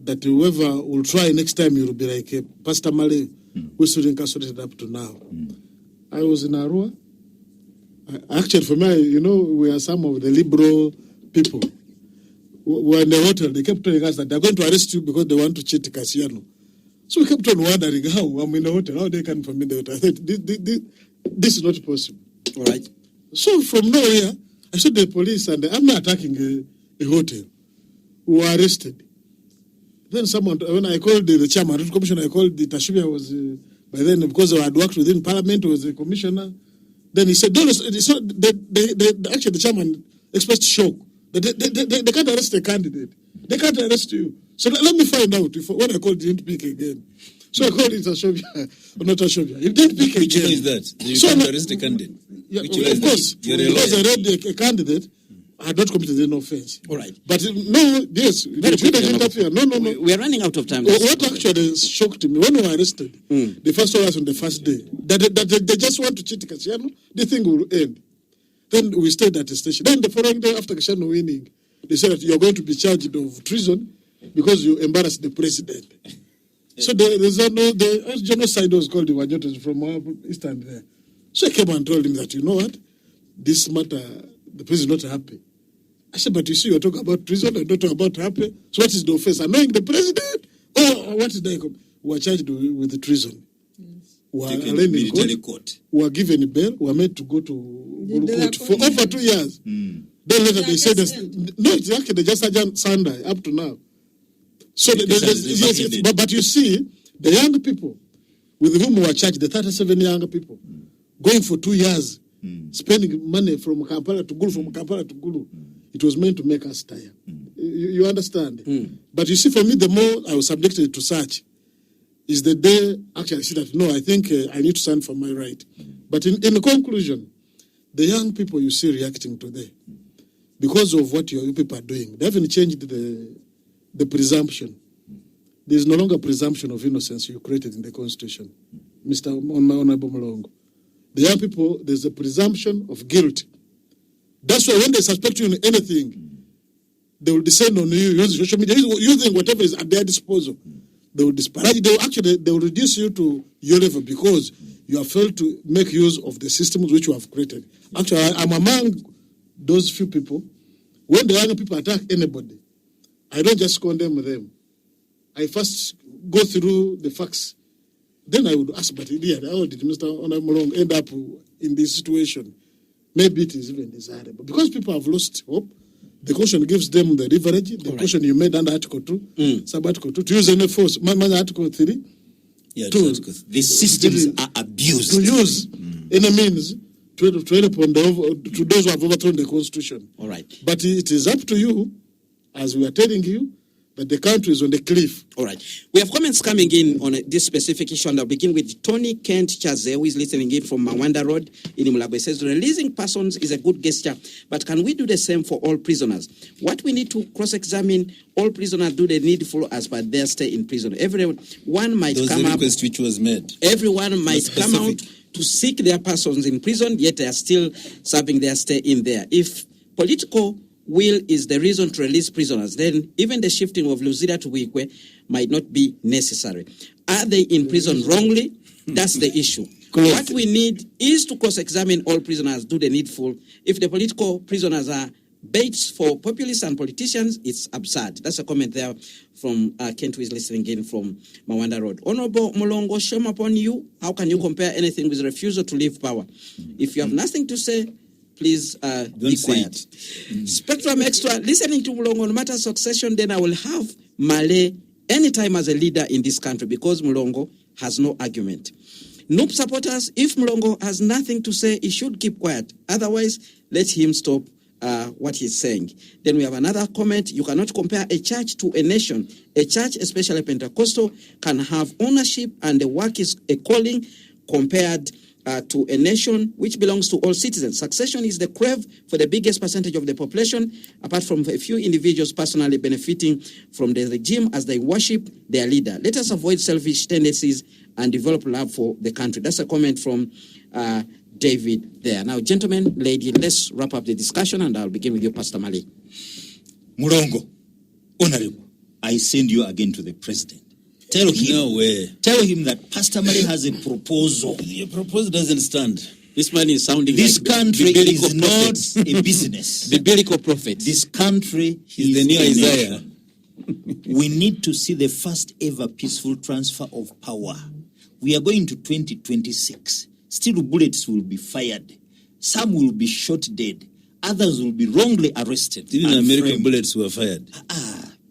that whoever will try next time, you will be like Pastor Male, who stood incarcerated up to now. I was in Arua. Actually, for me, we are some of the liberal people who were in the hotel. They kept telling us that they're going to arrest you because they want to cheat Cassiano. So we kept on wondering how I'm in the hotel, how they can permit the hotel. I said, this is not possible. All right. So from nowhere, I saw the police and the army attacking a hotel, who were arrested. Then when I called the chairman of the commission, I called the Tashubia was, by then, because I had worked within Parliament, was the commissioner. Then he said, actually the chairman expressed shock. They can't arrest a candidate. They can't arrest you. So let me find out when I called, he didn't pick again. So I called it Tashubia, not Tashubia. He didn't pick again. Which one is that? You can't arrest a candidate. Yeah, of course. Because I read a candidate, had not committed any offense. All right. But no, yes, Very you shouldn't quickly, interfere. No. We are running out of time. What actually shocked me, when we were arrested, the first told us on the first day, that they just want to cheat Kasiano, the thing will end. Then we stayed at the station. Then the following day after Kasiano winning, they said that you're going to be charged of treason because you embarrassed the president. So the genocide was called the Wanyotos from our eastern there. So I came and told him that, you know what, this matter, the president is not happy. I said, but you see, you're talking about treason, you're not talking about happy. So what is the offense? Annoying the president? Oh, what is that? We are charged with the treason. Yes. We are Taken arraigned in military court. court. We are given a bail. We are made to go to Did they court for appoint over 2 years. Then later they said, no, it's actually just Sergeant Sandai up to now. So but you see, the young people with whom we were charged, the 37 young people, going for 2 years, spending money from Kampala to Gulu, from Kampala to Gulu, it was meant to make us tired. You understand? But you see, for me, the more I was subjected to such, is the day actually I see that, no, I think I need to stand for my right. But in the conclusion, the young people you see reacting today, because of what your people are doing, they haven't changed the presumption. There is no longer presumption of innocence you created in the Constitution, Mr. Honorable Mulongo. The young people, there's a presumption of guilt. That's why when they suspect you in anything, they will descend on you, using social media, using whatever is at their disposal. They will disparage. They will reduce you to your level because you have failed to make use of the systems which you have created. Actually, I'm among those few people. When the young people attack anybody, I don't just condemn them. I first go through the facts. Then I would ask, but how did Mr. Onamolong end up in this situation? Maybe it is even desirable. Because people have lost hope, the Constitution gives them the leverage, the Constitution you made under Article 2, Sub-Article 2, to use any force, Article 3. Yeah, The systems are abused. To use any means to help on to those who have overthrown the Constitution. All right. But it is up to you, as we are telling you, that the country is on the cliff. All right. We have comments coming in on this specific issue, and I'll begin with Tony Kent Chaze, who is listening in from Mawanda Road in Imulabwe. He says, releasing persons is a good gesture, but can we do the same for all prisoners? What we need to cross-examine, all prisoners do the needful as per their stay in prison. Everyone might There was come a up. request which was made. Everyone might Was come out specific. to seek their persons in prison, yet they are still serving their stay in there. If political will is the reason to release prisoners, then even the shifting of Luzira to Wikwe might not be necessary. Are they in prison wrongly? That's the issue. What we need is to cross-examine all prisoners, do the needful. If the political prisoners are baits for populists and politicians, it's absurd. That's a comment there from Kent, who is listening in from Mawanda Road. Honorable Molongo, shame upon you. How can you compare anything with refusal to leave power? If you have nothing to say, please be quiet. Spectrum Extra, listening to Mulongo on matter succession, then I will have Malay anytime as a leader in this country because Mulongo has no argument. NUP supporters, if Mulongo has nothing to say, he should keep quiet. Otherwise, let him stop what he's saying. Then we have another comment. You cannot compare a church to a nation. A church, especially Pentecostal, can have ownership and the work is a calling compared to a nation which belongs to all citizens. Succession is the crave for the biggest percentage of the population, apart from a few individuals personally benefiting from the regime as they worship their leader. Let us avoid selfish tendencies and develop love for the country. That's a comment from David there. Now, gentlemen, lady, let's wrap up the discussion, and I'll begin with you, Pastor Mali. Mulongo, Honorable, I send you again to the president. Tell him. No way. Tell him that Pastor Mali has a proposal. Your proposal doesn't stand. This man is sounding This like country biblical is prophets. not a business. Biblical prophets. This country He's is the new a Isaiah. nation. We need to see the first ever peaceful transfer of power. We are going to 2026. Still bullets will be fired. Some will be shot dead. Others will be wrongly arrested. Even and American framed. bullets were fired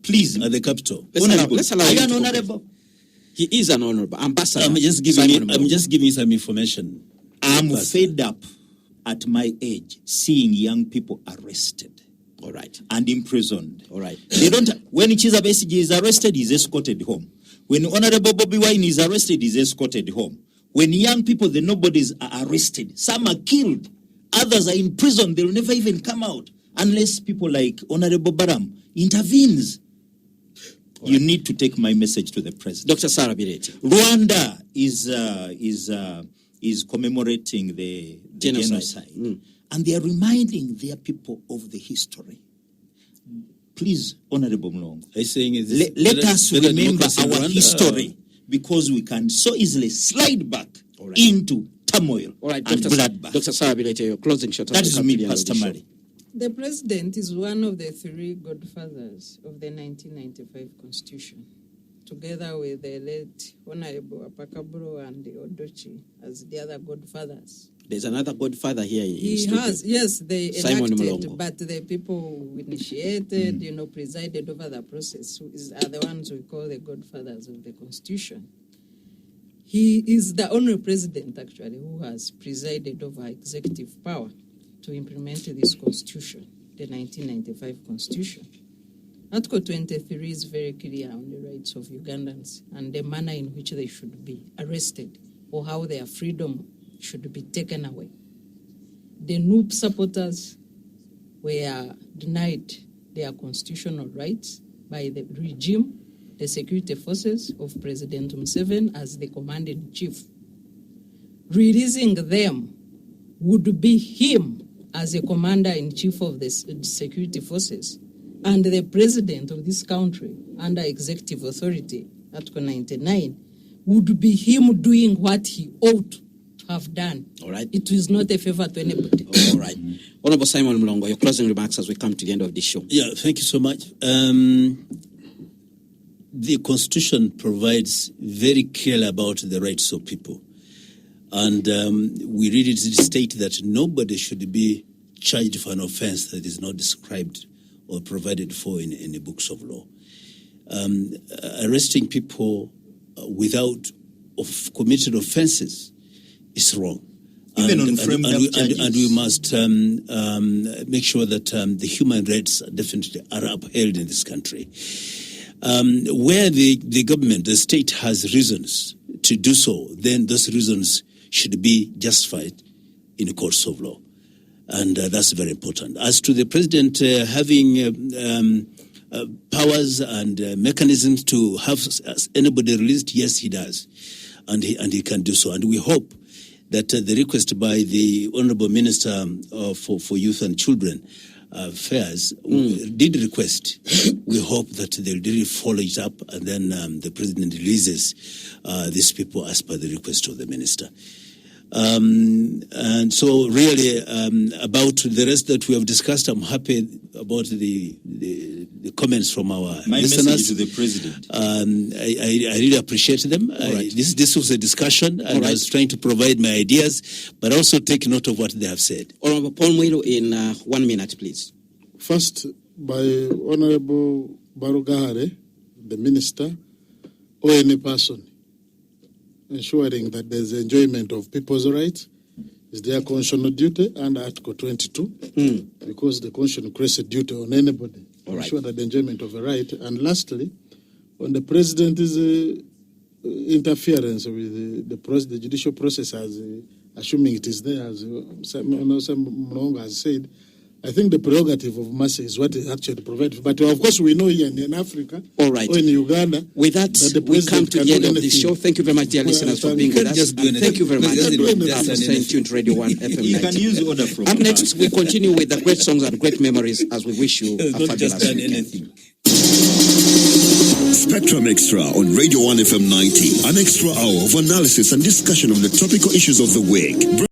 Please. at the Capitol. Let's allow Are him you an to complete. honorable? He is an honorable ambassador. I'm just giving you some information. I'm Pastor. fed up at my age seeing young people arrested All right. and imprisoned. All right. They don't. When Chiza Besigye is arrested, he's escorted home. When Honorable Bobby Wine is arrested, he's escorted home. When young people, the nobodies, are arrested, some are killed, others are in prison. They'll never even come out. unless people like Honorable Balaam intervenes. You need to take my message to the president. Dr. Sarah Bireete. Rwanda is commemorating the genocide. And they are reminding their people of the history. Please, Honorable Mlongo, let us remember our history, because we can so easily slide back into turmoil and bloodbath. Dr. Sarah Bireete, your closing shot. That is me, Pastor Mali. The president is one of the three godfathers of the 1995 Constitution, together with the late Honorable Apakaburo and the Odochi as the other godfathers. There's another godfather here. He has, yes, they Simon enacted, Mlongo. but the people who initiated, presided over the process are the ones we call the godfathers of the Constitution. He is the only president, actually, who has presided over executive power to implement this Constitution, the 1995 Constitution. Article 23 is very clear on the rights of Ugandans and the manner in which they should be arrested or how their freedom should be taken away. The NUP supporters were denied their constitutional rights by the regime, the security forces of President Museveni as the commander-in-chief. Releasing them would be him as a commander-in-chief of the security forces and the president of this country under executive authority, Article 99, would be him doing what he ought to have done. All right. It is not a favor to anybody. All right. Honorable Simon Mlongo, your closing remarks as we come to the end of this show. Yeah, thank you so much. The Constitution provides very clearly about the rights of people. And we read it state that nobody should be charged for an offense that is not described or provided for in the books of law. Arresting people without committed offenses is wrong. Even on framed up charges. And we must make sure that the human rights definitely are upheld in this country. Where the government, the state has reasons to do so, then those reasons should be justified in the courts of law. And that's very important. As to the president having powers and mechanisms to have anybody released, yes, he does. And he can do so. And we hope that the request by the Honorable Minister for Youth and Children Affairs did request. We hope that they'll really follow it up, and then the president releases these people as per the request of the minister. And so really about the rest that we have discussed, I'm happy about the comments from our listeners. Message to the president. I really appreciate them. This was a discussion, and I was trying to provide my ideas, but also take note of what they have said. Honorable Paul Mwilu, in 1 minute, please. First, by Honorable Barugahare, the minister, or any person, ensuring that there's enjoyment of people's rights is their constitutional duty under Article 22, because the Constitution creates a duty on anybody to ensure that the enjoyment of a right. And lastly, on the president's interference with the judicial process, as assuming it is there, as Mlongo has said, I think the prerogative of mercy is what it actually provides. But of course, we know here in Africa or in Uganda. With that, we come to the end of the show. Thank you very much, dear listeners, for being with us. Thank you very much for staying tuned to Radio 1 FM. You can use order from Up next, we continue with the great songs and great memories as we wish you a fabulous weekend. Spectrum Extra on Radio 1 FM 90. An extra hour of analysis and discussion of the topical issues of the week.